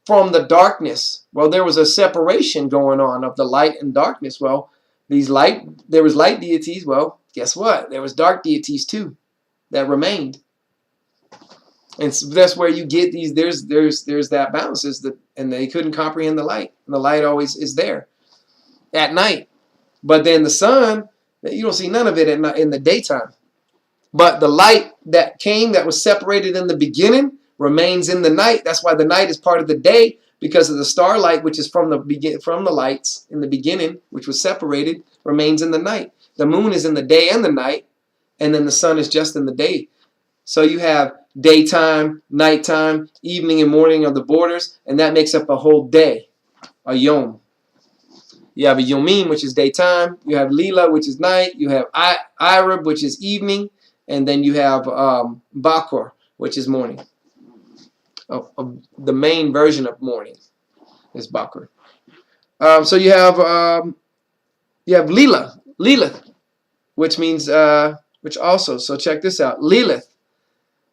from the darkness. Well, there was a separation going on of the light and darkness. Well, there was light deities. Well, guess what? There was dark deities too that remained. And so that's where you get these, there's that balance, and they couldn't comprehend the light. And the light always is there at night. But then the sun, you don't see none of it in the daytime. But the light that came, that was separated in the beginning, remains in the night. That's why the night is part of the day, because of the starlight, which is from the lights in the beginning, which was separated, remains in the night. The moon is in the day and the night, and then the sun is just in the day. So you have daytime, nighttime, evening and morning of the borders, and that makes up a whole day, a yom. You have a yomim, which is daytime. You have lila, which is night. You have irab, which is evening. And then you have bakor, which is morning. The main version of morning is bakor. So you have Lilith, which means which also. So check this out, Lilith,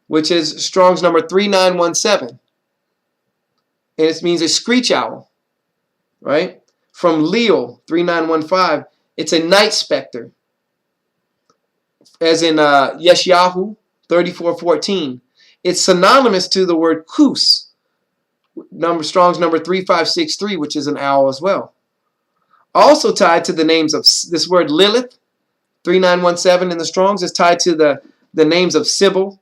which is Strong's number 3917, and it means a screech owl, right? From Leo 3915, it's a night specter. As in Yeshayahu 34:14, it's synonymous to the word kus, Strong's number 3563, which is an owl as well. Also tied to the names of this word Lilith 3917 in the Strong's is tied to the names of Sybil,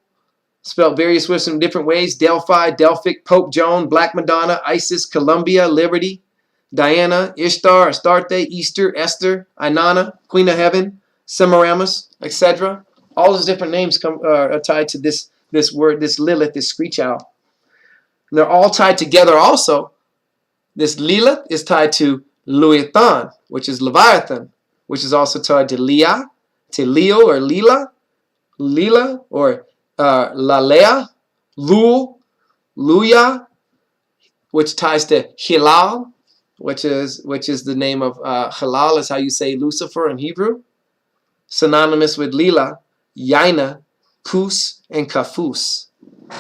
spelled various ways in different ways: Delphi, Delphic, Pope Joan, Black Madonna, Isis, Columbia, Liberty, Diana, Ishtar, Astarte, Easter, Esther, Inanna, Queen of Heaven, Semiramis, etc. All those different names are tied to this word, this Lilith, this screech owl. And they're all tied together also. This Lilith is tied to Leviathan, which is Leviathan, which is also tied to Leah, to Leo or Lila or Lalea, Lul, Luya, which ties to Hilal, which is the name of Halal is how you say Lucifer in Hebrew. Synonymous with Lila, Yaina, Kus, and Kafus,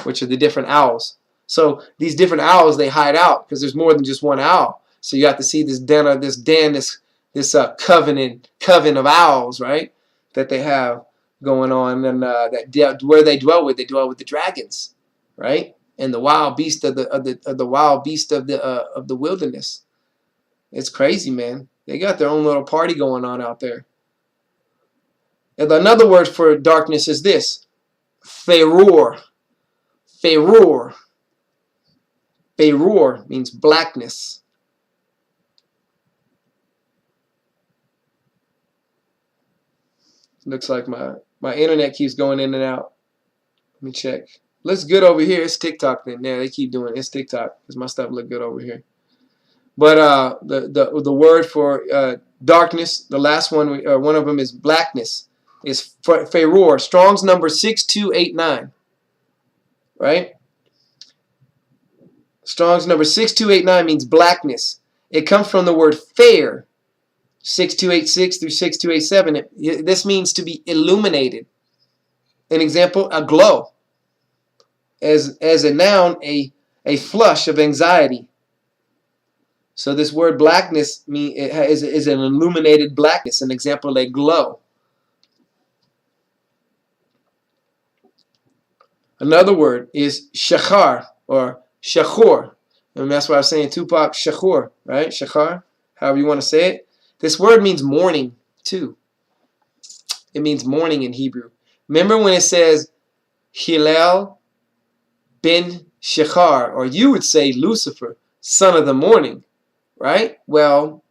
which are the different owls. So these different owls, they hide out because there's more than just one owl. So you have to see this coven of owls, right? That they have going on, and where they dwell with the dragons, right? And the wild beast of the wild beast of the wilderness. It's crazy, man. They got their own little party going on out there. And another word for darkness is this. Feror. Feror. Feror means blackness. Looks like my internet keeps going in and out. Let me check. Looks good over here. It's TikTok then. Yeah, they keep doing it. It's TikTok because my stuff look good over here. But the word for darkness, the last one, one of them is blackness, is feror. Strong's number 6289. Right? Strong's number 6289 means blackness. It comes from the word fair, 6286 through 6287. This means to be illuminated. An example, a glow. As a noun, a flush of anxiety. So this word blackness is an illuminated blackness. An example, a glow. Another word is shachar or shachor. And that's why I was saying Tupac shachor, right? Shachar, however you want to say it. This word means morning too. It means morning in Hebrew. Remember when it says Hillel ben Shachar, or you would say Lucifer, son of the morning, right? Well,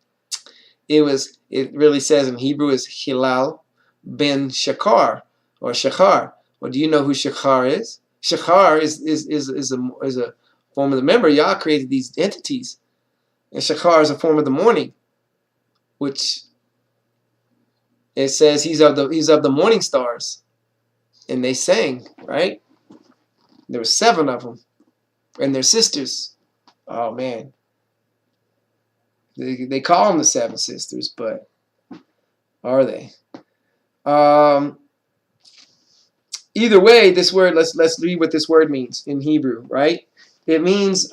it really says in Hebrew is Hillel ben Shachar or Shachar. Well, do you know who Shachar is? Shachar is a form of the member. Yah created these entities, and Shachar is a form of the morning, which it says he's of the morning stars, and they sang, right? There were 7 of them, and their sisters. Oh man, they call them the 7 sisters, but are they? Either way, this word, let's read what this word means in Hebrew, right? It means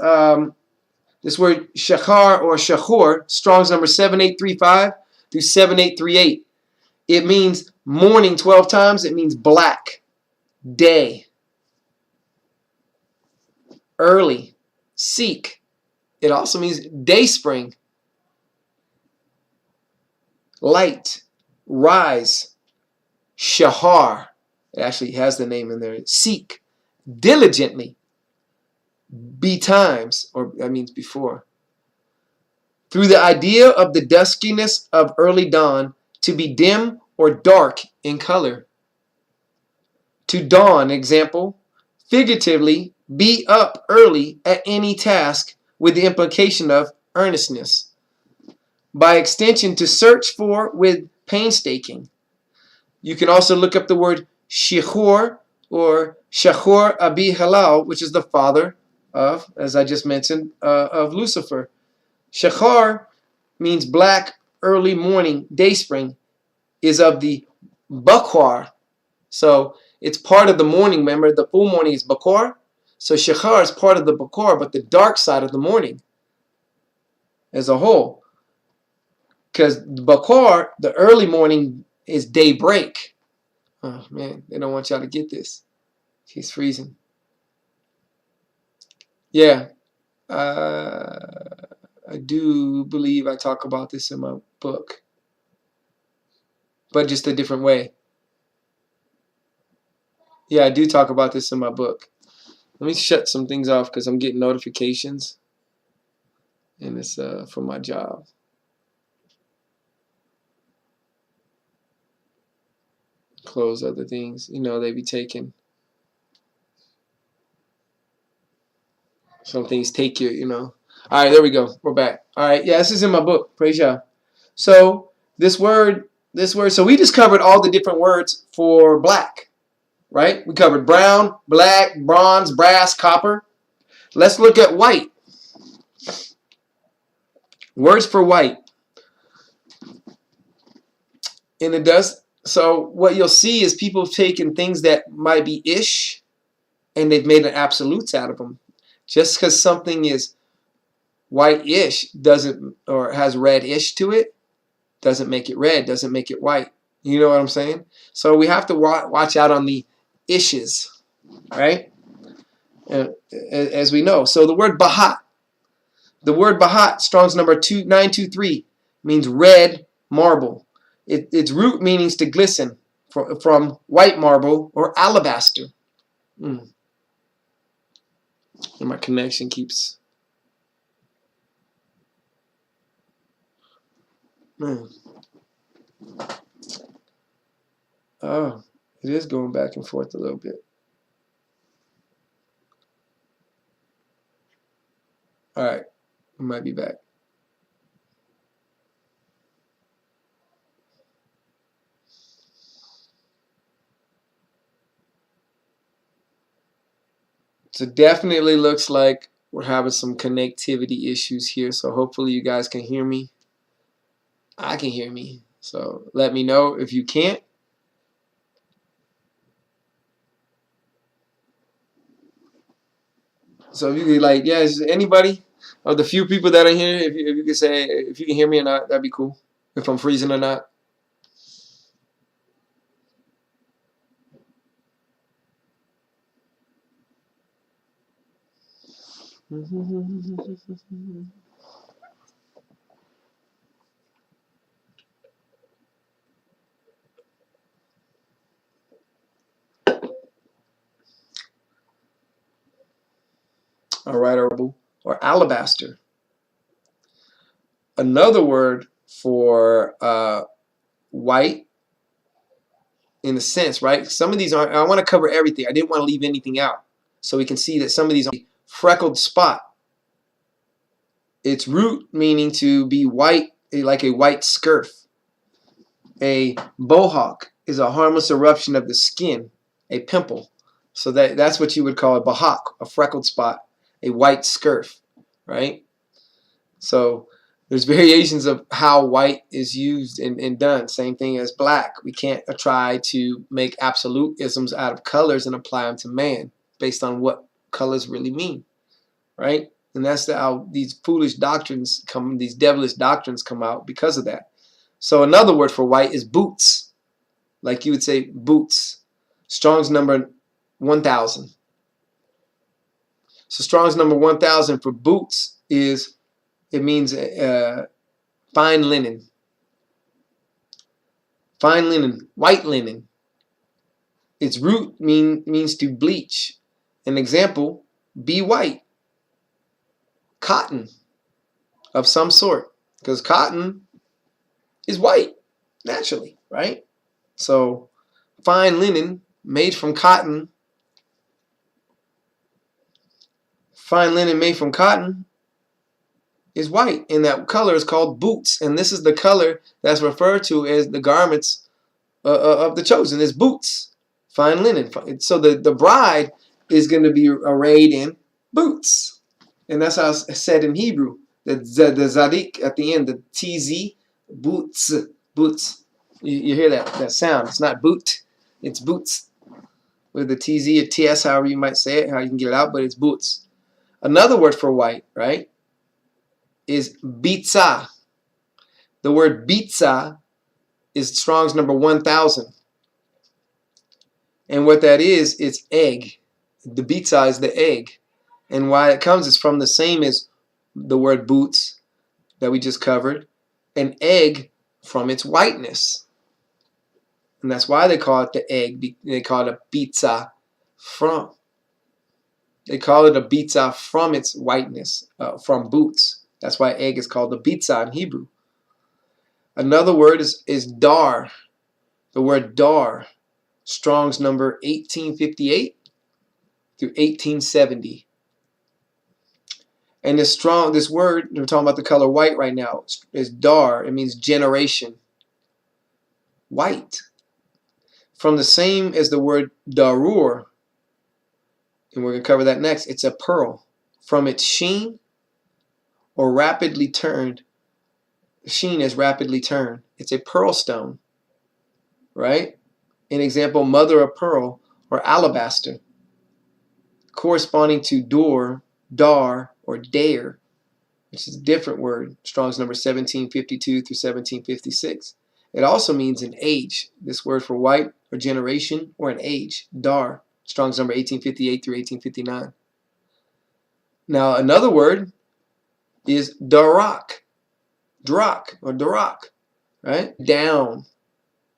this word shachar or shachor, Strong's number 7835 through 7838. It means morning 12 times. It means black, day, early, seek. It also means day spring, light, rise, shahar. It actually has the name in there. Seek, diligently, betimes, or that means before. Through the idea of the duskiness of early dawn, to be dim or dark in color. To dawn, example, figuratively, be up early at any task with the implication of earnestness. By extension, to search for with painstaking. You can also look up the word Shechor or Shachor Abi Halal, which is the father of, as I just mentioned, of Lucifer. Shachar means black, early morning, day spring, is of the Bakhar. So it's part of the morning. Remember, the full morning is Bakhar. So Shachar is part of the Bakhar, but the dark side of the morning as a whole. Because Bakhar, the early morning, is daybreak. Oh man, they don't want y'all to get this. She's freezing. Yeah, I do believe I talk about this in my book, but just a different way. Yeah, I do talk about this in my book. Let me shut some things off because I'm getting notifications, and it's for my job. Close other things, you know, they be taken. Some things take you, you know. All right, there we go. We're back. All right, yeah, this is in my book. Praise Yah. So this word. So we just covered all the different words for black, right? We covered brown, black, bronze, brass, copper. Let's look at white. Words for white. And it does. So what you'll see is people have taken things that might be ish, and they've made an absolutes out of them. Just because something is white-ish doesn't, or has red-ish to it, doesn't make it red, doesn't make it white. You know what I'm saying? So we have to watch out on the ishes, right? As we know. So the word bahat. The word bahat, Strong's number 2923, means red marble. Its root meanings to glisten, from white marble or alabaster. And my connection keeps... Oh, it is going back and forth a little bit. All right, we might be back. So definitely looks like we're having some connectivity issues here. So hopefully you guys can hear me. I can hear me. So let me know if you can't. So if you could, like, yeah, is anybody of the few people that are here, if you could say if you can hear me or not, that'd be cool. If I'm freezing or not. All right, or alabaster. Another word for white, in a sense, right? Some of these aren't, I want to cover everything. I didn't want to leave anything out. So we can see that some of these are freckled spot. Its root meaning to be white, like a white scurf. A bohawk is a harmless eruption of the skin, a pimple. So that's what you would call a bohawk, a freckled spot, a white scurf, right? So there's variations of how white is used and done. Same thing as black. We can't try to make absolutisms out of colors and apply them to man based on what colors really mean, right? And that's how these foolish doctrines come, these devilish doctrines come out because of that. So another word for white is boots. Like you would say boots. Strong's number 1000. So Strong's number 1000 for boots is, it means fine linen. Fine linen, white linen. Its root means to bleach. An example, be white. Cotton of some sort. Because cotton is white, naturally, right? So fine linen made from cotton. Fine linen made from cotton is white, and that color is called boots, and this is the color that's referred to as the garments of the chosen, is boots, fine linen. So the bride is going to be arrayed in boots, and that's how it's said in Hebrew. The zadik at the end, the tz, boots, boots. You hear that sound? It's not boot, it's boots with the tz or ts, however you might say it, how you can get it out, but it's boots. Another word for white, right, is bitza. The word bitza is Strong's number 1000. And what that is, it's egg. The bitza is the egg. And why it comes is from the same as the word boots that we just covered. An egg from its whiteness. And that's why they call it the egg. They call it a bitza from. They call it a bitza from its whiteness, from boots. That's why egg is called the bitza in Hebrew. Another word is dar. The word dar, Strong's number 1858 through 1870. And this word, we're talking about the color white right now, is dar. It means generation. White. From the same as the word darur, and we're going to cover that next, it's a pearl. From its sheen or rapidly turned, sheen is rapidly turned. It's a pearl stone, right? An example, mother of pearl or alabaster, corresponding to dar, or dare, which is a different word, Strong's number 1752 through 1756. It also means an age, this word for white or generation or an age, dar, Strong's number 1858 through 1859. Now another word is darak, drak or darak, right? Down,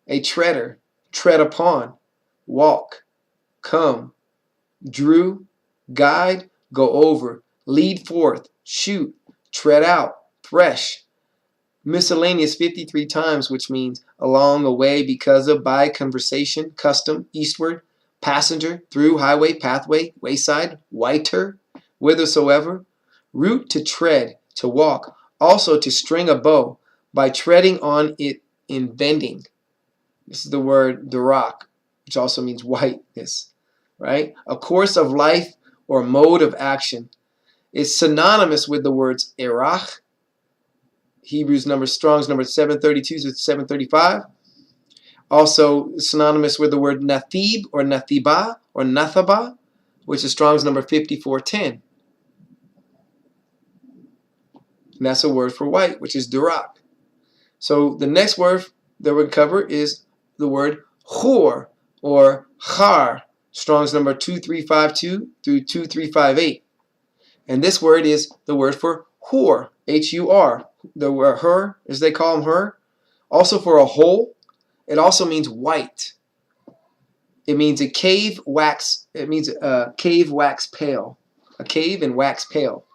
a treader, tread upon, walk, come, drew, guide, go over, lead forth, shoot, tread out, thresh. Miscellaneous 53 times, which means along, away, because of, by, conversation, custom, eastward, passenger, through, highway, pathway, wayside, whiter, whithersoever. Route, to tread, to walk, also to string a bow, by treading on it in bending. This is the word darak, which also means whiteness, right? A course of life or mode of action is synonymous with the words erach, Strong's number 732 to 735. Also synonymous with the word nathib or nathiba or nathaba, which is Strong's number 5410. And that's a word for white, which is darak. So the next word that we'll cover is the word hur or char, Strong's number 2352 through 2358. And this word is the word for hur, H-U-R. The word her, as they call them, her. Also for a hole, it also means white. It means a cave wax. It means a cave wax pale. A cave and wax pale.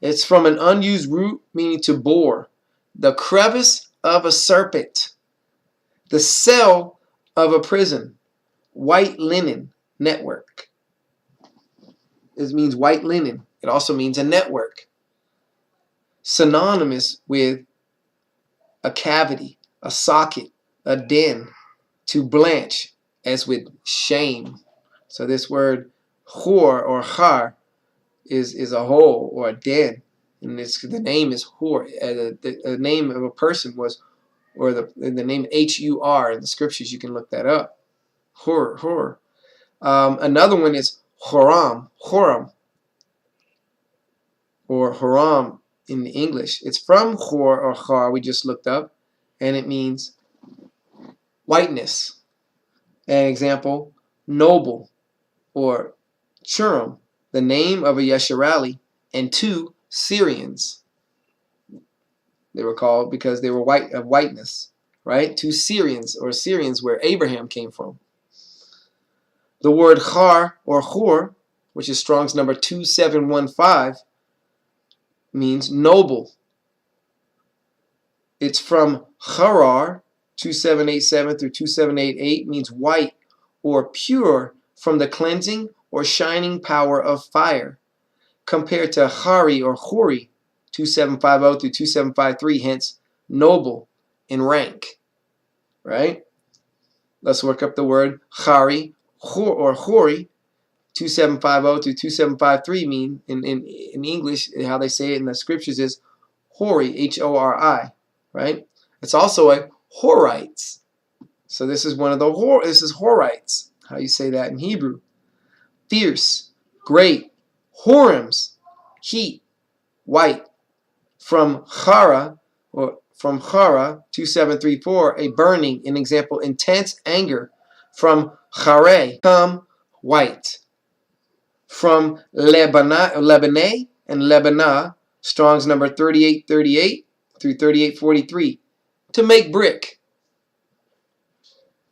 It's from an unused root meaning to bore. The crevice of a serpent. The cell of a prison. White linen network. It means white linen. It also means a network. Synonymous with a cavity, a socket, a den, to blanch, as with shame. So this word hur or char is a hole or a den, and the name is hur. The name of a person was, or the name H-U-R in the scriptures. You can look that up. Hur. Another one is horam, or haram in English. It's from hur or char, we just looked up, and it means whiteness. An example, noble or churim, the name of a Yisraeli, and two Syrians. They were called because they were white, of whiteness, right? Two Syrians, or Syrians, where Abraham came from. The word char or hur, which is Strong's number 2715, means noble. It's from charar, 2787 through 2788, means white or pure from the cleansing or shining power of fire, compared to hari or huri, 2750 through 2753, hence noble in rank, right? Let's look up the word hari or huri. 2750 through 2753 mean in English, how they say it in the scriptures is hori, H-O-R-I, right? It's also a Horites. So this is one of the this is Horites, how you say that in Hebrew. Fierce, great, Horims, heat, white. From Chara, or from Chara 2734, a burning, an example, intense anger. From Chare, come, white. From Lebanais and Lebanah, Strong's number 3838 through 3843, to make brick.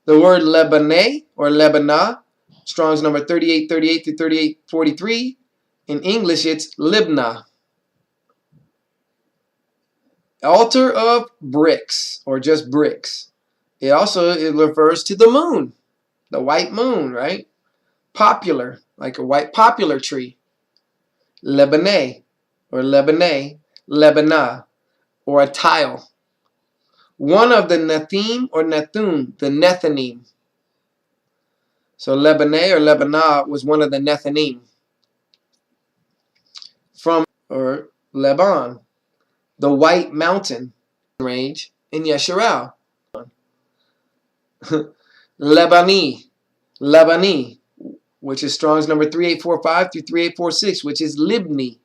The word Lebanais or Lebanah, Strong's number 3838 through 3843, in English it's Libna. Altar of bricks, or just bricks. It refers to the moon, the white moon, right? Popular, like a white popular tree. Lebanais or Lebanais, Lebanah, or a tile. One of the Nathim or Nathun, the Nethanim. So Lebanais or Lebanah was one of the Nethanim. From, or Leban, the white mountain range in Yisrael. Lebani, which is Strong's number 3845 through 3846, which is Libni,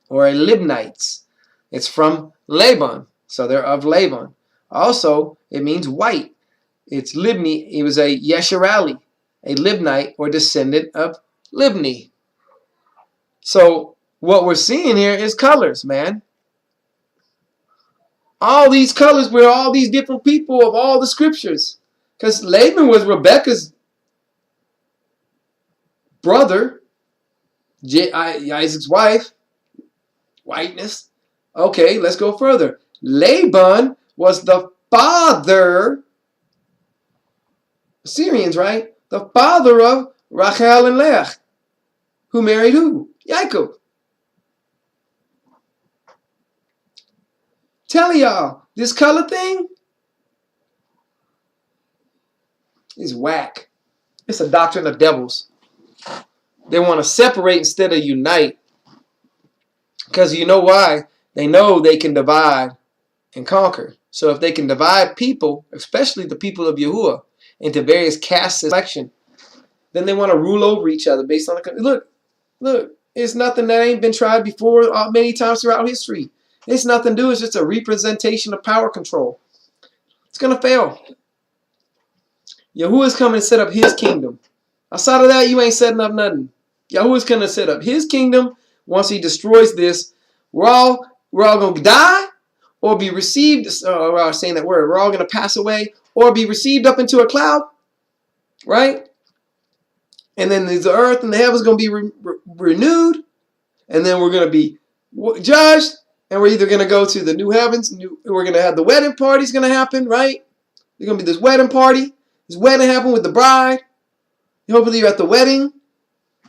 or a Libnites. It's from Laban, so they're of Laban. Also, it means white. It's Libni. He was a Yisraeli, a Libnite or descendant of Libni. So what we're seeing here is colors, man. all these colors were all these different people of all the scriptures. Because Laban was Rebekah's brother, Isaac's wife, whiteness. Okay, let's go further. Laban was the father, Syrians, right? The father of Rachel and Leah, who married who? Jacob. Tell y'all, this color thing is whack. It's a doctrine of devils. They want to separate instead of unite. Because you know why? They know they can divide and conquer. So if they can divide people, especially the people of Yahuwah, into various castes selection, then they want to rule over each other based on the... Look, it's nothing that ain't been tried before many times throughout history. It's nothing to do. It's just a representation of power control. It's going to fail. Yahuwah's coming to set up his kingdom. Outside of that, you ain't setting up nothing. Yahuwah's going to set up his kingdom. Once he destroys this, we're all going to die or be received. I was saying that word. We're all going to pass away or be received up into a cloud. Right? And then the earth and the heavens going to be renewed. And then we're going to be judged. And we're either going to go to the new heavens. We're going to have the wedding party's going to happen. Right? There's going to be this wedding party. This wedding happen with the bride. Hopefully you're at the wedding.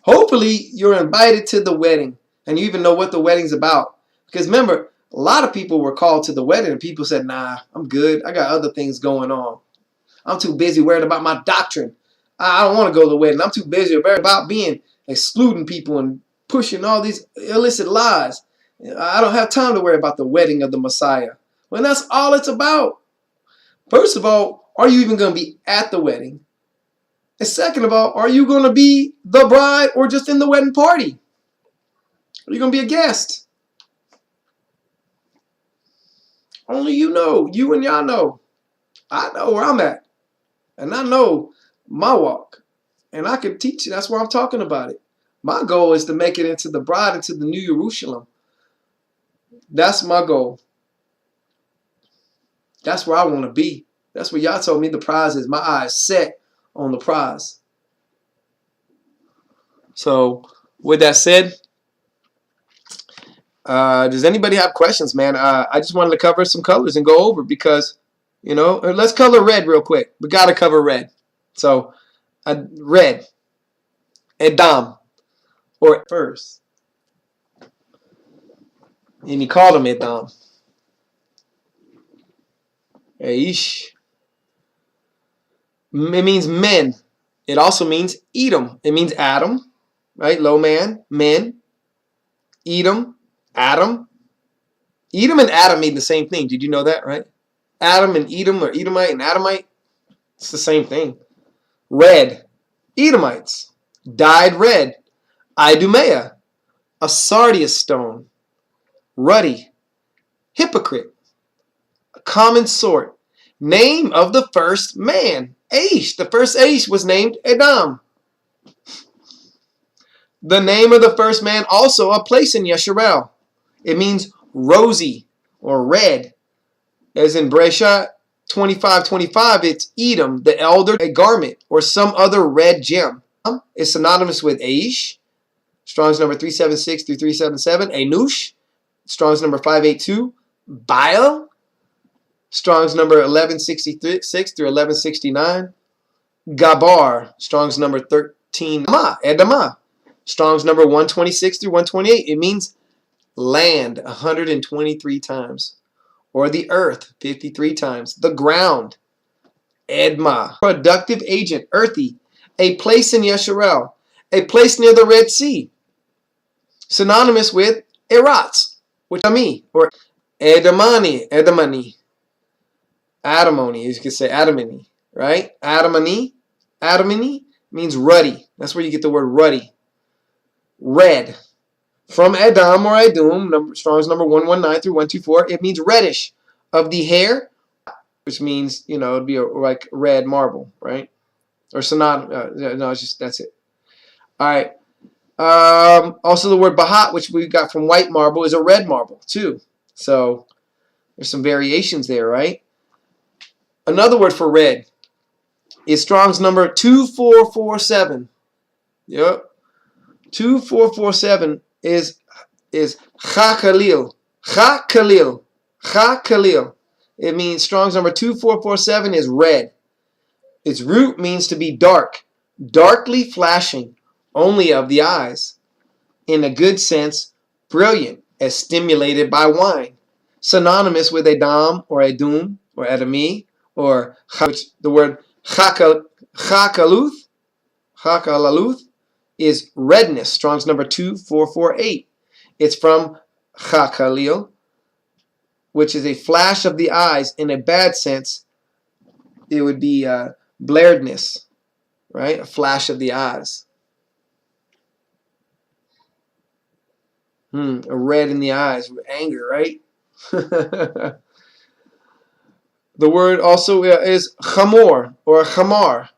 Hopefully you're invited to the wedding. And you even know what the wedding's about. Because remember, a lot of people were called to the wedding. And people said, nah, I'm good. I got other things going on. I'm too busy worried about my doctrine. I don't want to go to the wedding. I'm too busy worried about excluding people and pushing all these illicit lies. I don't have time to worry about the wedding of the Messiah. When that's all it's about. First of all, are you even going to be at the wedding? And second of all, are you going to be the bride or just in the wedding party? Are you going to be a guest? Only you know. You and y'all know. I know where I'm at. And I know my walk. And I can teach you. That's why I'm talking about it. My goal is to make it into the bride, into the New Jerusalem. That's my goal. That's where I want to be. That's where y'all told me the prize is. My eyes set on the prize. So, with that said, does anybody have questions, man? I just wanted to cover some colors and go over because, you know, let's color red real quick. We got to cover red. So, red, Edom, or first. And he called him Edom. Aish. It means men. It also means Edom. It means Adam, right? Low man, men. Edom, Adam. Edom and Adam mean the same thing. Did you know that, right? Adam and Edom, or Edomite and Adamite, it's the same thing. Red, Edomites. Dyed red, Idumea. A sardius stone. Ruddy, hypocrite. A common sort. Name of the first man. Aish. The first Aish was named Edom. The name of the first man also a place in Yesharel. It means rosy or red. As in Bresha 25:25, it's Edom, the elder, a garment, or some other red gem. It's synonymous with Aish. Strong's number 376 through 377. Anush. Strong's number 582. Baal. Strong's number 1166 through 1169. Gabar. Strong's number 13. Edama. Strong's number 126 through 128. It means land 123 times. Or the earth 53 times. The ground. Edma. Productive agent. Earthy. A place in Yesharel. A place near the Red Sea. Synonymous with Eratz, which I mean, or Edamani, Adamani, you could say Adamani, right? Adamani means ruddy. That's where you get the word ruddy. Red. From Edom or Edom, Strong's number 119 through 124, it means reddish. Of the hair, which means, you know, it'd be like red marble, right? Or synonymous. No, it's just, that's it. All right. Also the word Bahat, which we got from white marble, is a red marble too. So There's some variations there, right? Another word for red is Strong's number 2447. Yep. 2447 is ChaKhalil. ChaKhalil. ChaKhalil. It means Strong's number 2447 is red. Its root means to be dark, darkly flashing, only of the eyes. In a good sense, brilliant, as stimulated by wine. Synonymous with Edom or Edom or Edomi or the word Chakaluth is redness. Strong's number 2448. It's from Chakhalil, which is a flash of the eyes. In a bad sense, it would be blaredness, right? A flash of the eyes. A red in the eyes, anger, right? The word also is chamor or chamar.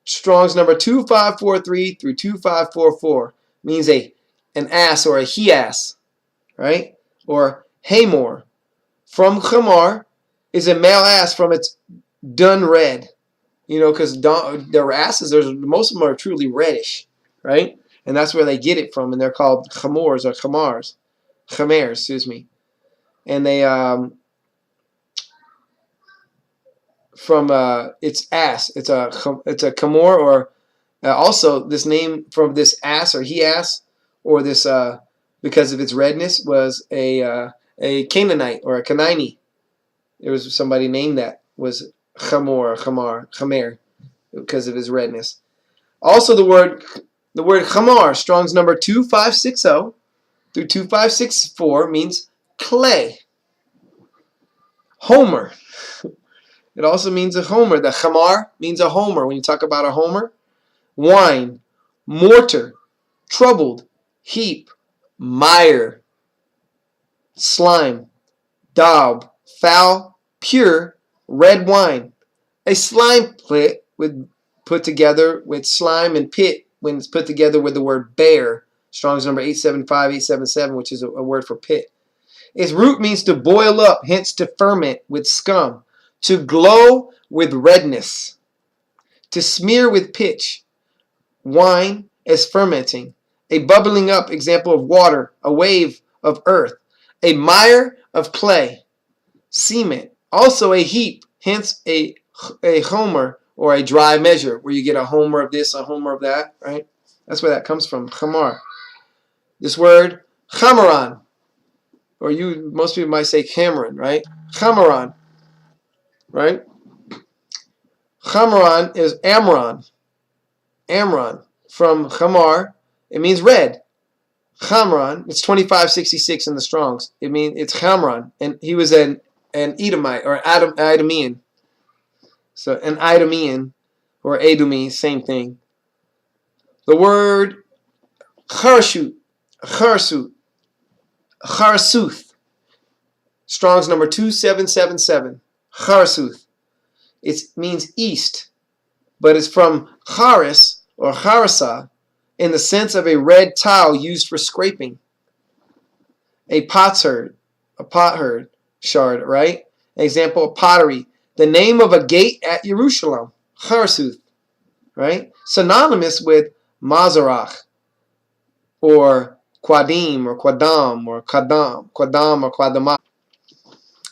Strong's number 2543 through 2544 means an ass or a he-ass, right? Or hamor. From chamar is a male ass from its dun red. You know, because their asses, most of them are truly reddish, right? And that's where they get it from, and they're called chamors or chamars. Chamers, excuse me. And they from its ass. It's a chamor, or also this name from this ass or he-ass, or this because of its redness was a Canaanite or a Canaanite. There was somebody named that was chamor or chamer because of his redness. Also the word chamar, Strong's number 2560 through 2564 means clay. Homer. It also means a homer. The chamar means a homer. When you talk about a homer, wine, mortar, troubled, heap, mire, slime, daub, foul, pure, red wine. A slime pit with put together with slime and pit when it's put together with the word bear. Strong's number 875, 877, which is a word for pit. Its root means to boil up, hence to ferment with scum, to glow with redness, to smear with pitch, wine as fermenting, a bubbling up example of water, a wave of earth, a mire of clay, cement, also a heap, hence a homer or a dry measure, where you get a homer of this, a homer of that, right? That's where that comes from, chamar. This word, chamaran, or most people might say Cameron, right? Chamaran, right? Chamaran is Amron. Amron, from chamar, it means red. Chamran, it's 2566 in the Strongs. It means it's Chamran, and he was an Edomite or Idumean. So an Idumean or Edomi, same thing. The word charsuth, Strong's number 2777. Charsuth. It means east, but it's from charis or charasa in the sense of a red tile used for scraping. A potsherd shard, right? An example of pottery. The name of a gate at Jerusalem, Charsuth, right? Synonymous with Mazarach, or Quadim, or Quadam, or Qadam, or Quadamah.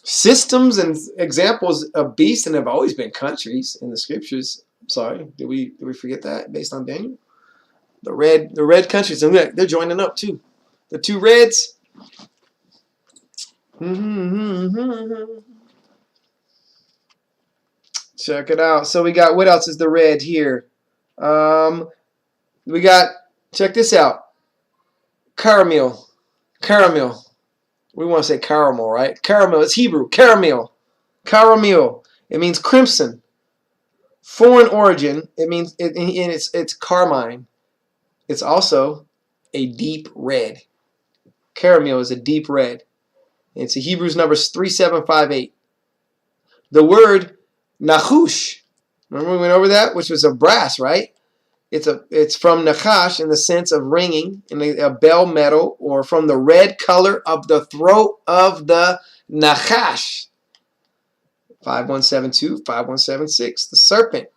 Systems and examples of beasts, and have always been countries in the scriptures. I'm sorry, did we forget that based on Daniel? The red countries, and they're joining up too. The two reds. Check it out. So we got, what else is the red here? We got, check this out. Caramel. We want to say caramel, right? Caramel, it's Hebrew. Caramel. It means crimson. Foreign origin. It means it's carmine. It's also a deep red. Caramel is a deep red. It's a Hebrews number 3758. The word nachush. Remember we went over that, which was a brass, right? It's from nachash in the sense of ringing, in a bell metal, or from the red color of the throat of the Nachash, 5172, 5176. The serpent,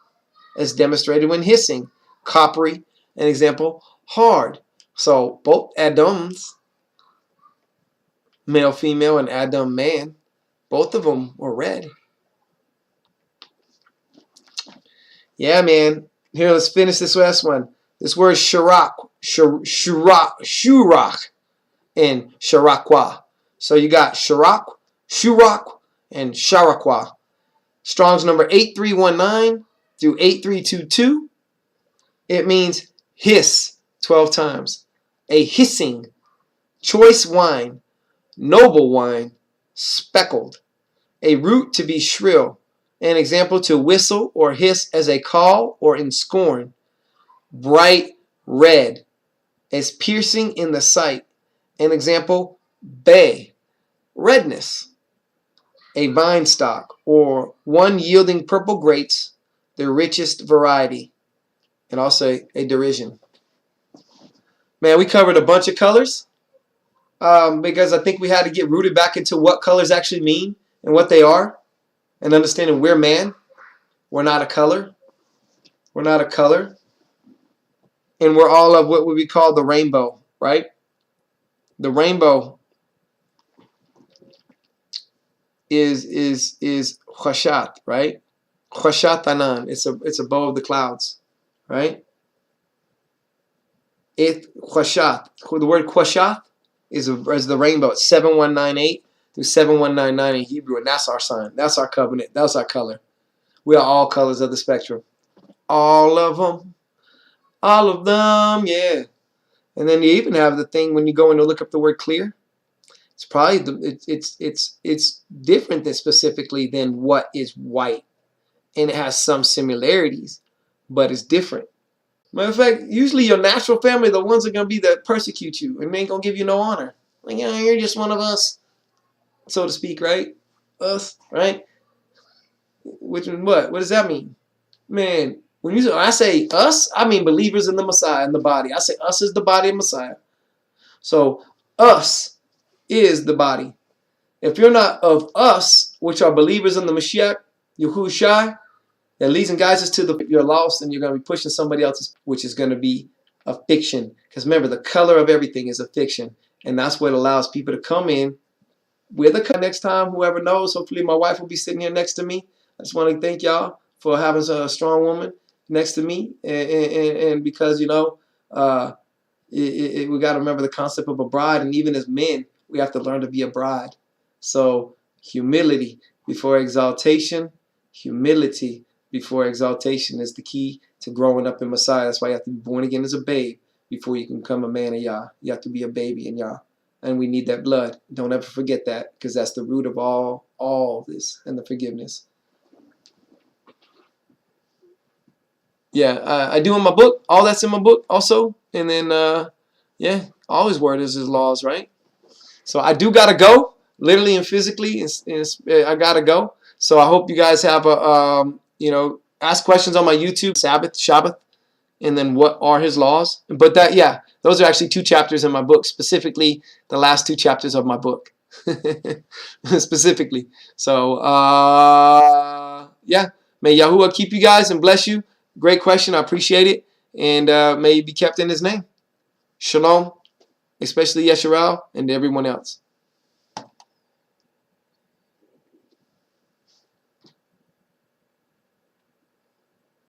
as demonstrated when hissing. Coppery, an example, hard. So both Adams, male, female, and Adam, man, both of them were red. Yeah, man. Here, let's finish this last one. This word Shurach, Shurach, and Sharakwa. So you got Shurach, and Sharakwa. Strong's number 8319 through 8322. It means hiss 12 times. A hissing, choice wine, noble wine, speckled. A root to be shrill. An example, to whistle or hiss as a call or in scorn. Bright red, as piercing in the sight. An example, bay, redness. A vine stock, or one yielding purple grapes, the richest variety. And also a derision. Man, we covered a bunch of colors because I think we had to get rooted back into what colors actually mean and what they are. And understanding we're man. We're not a color. We're not a color. And we're all of what would be called the rainbow, right? The rainbow is Chashat, right? Chashat Anan. It's above the clouds, right? Chashat. The word Chashat is the rainbow. It's 7198 through 7199 in Hebrew, and that's our sign. That's our covenant. That's our color. We are all colors of the spectrum. All of them. All of them, yeah. And then you even have the thing when you go in to look up the word clear. It's probably it's different than specifically than what is white, and it has some similarities, but it's different. Matter of fact, usually your natural family, the ones that are gonna be that persecute you and ain't gonna give you no honor. Like, you know, you're just one of us, so to speak, right? Us, right? Which what? What does that mean, man? When I say us, I mean believers in the Messiah, in the body. I say us is the body of Messiah. So us is the body. If you're not of us, which are believers in the Mashiach, Yahusha, that leads and guides us to you're lost, and you're going to be pushing somebody else's, which is going to be a fiction. Because remember, the color of everything is a fiction. And that's what allows people to come in with a color. Next time, whoever knows, hopefully my wife will be sitting here next to me. I just want to thank y'all for having a strong woman next to me, and because, you know, we got to remember the concept of a bride, and even as men, we have to learn to be a bride. So humility before exaltation, humility before exaltation is the key to growing up in Messiah. That's why you have to be born again as a babe before you can become a man of Yah. You have to be a baby in Yah, and we need that blood. Don't ever forget that, because that's the root of all this and the forgiveness. Yeah, I do in my book. All that's in my book also. And then, yeah, all his word is his laws, right? So I do got to go, literally and physically. I got to go. So I hope you guys have you know, ask questions on my YouTube, Shabbat, and then what are his laws. But that, yeah, those are actually 2 chapters in my book, specifically the last 2 chapters of my book. Specifically. So, yeah, may Yahuwah keep you guys and bless you. Great question. I appreciate it. And may you be kept in his name. Shalom, especially Yesharal and everyone else.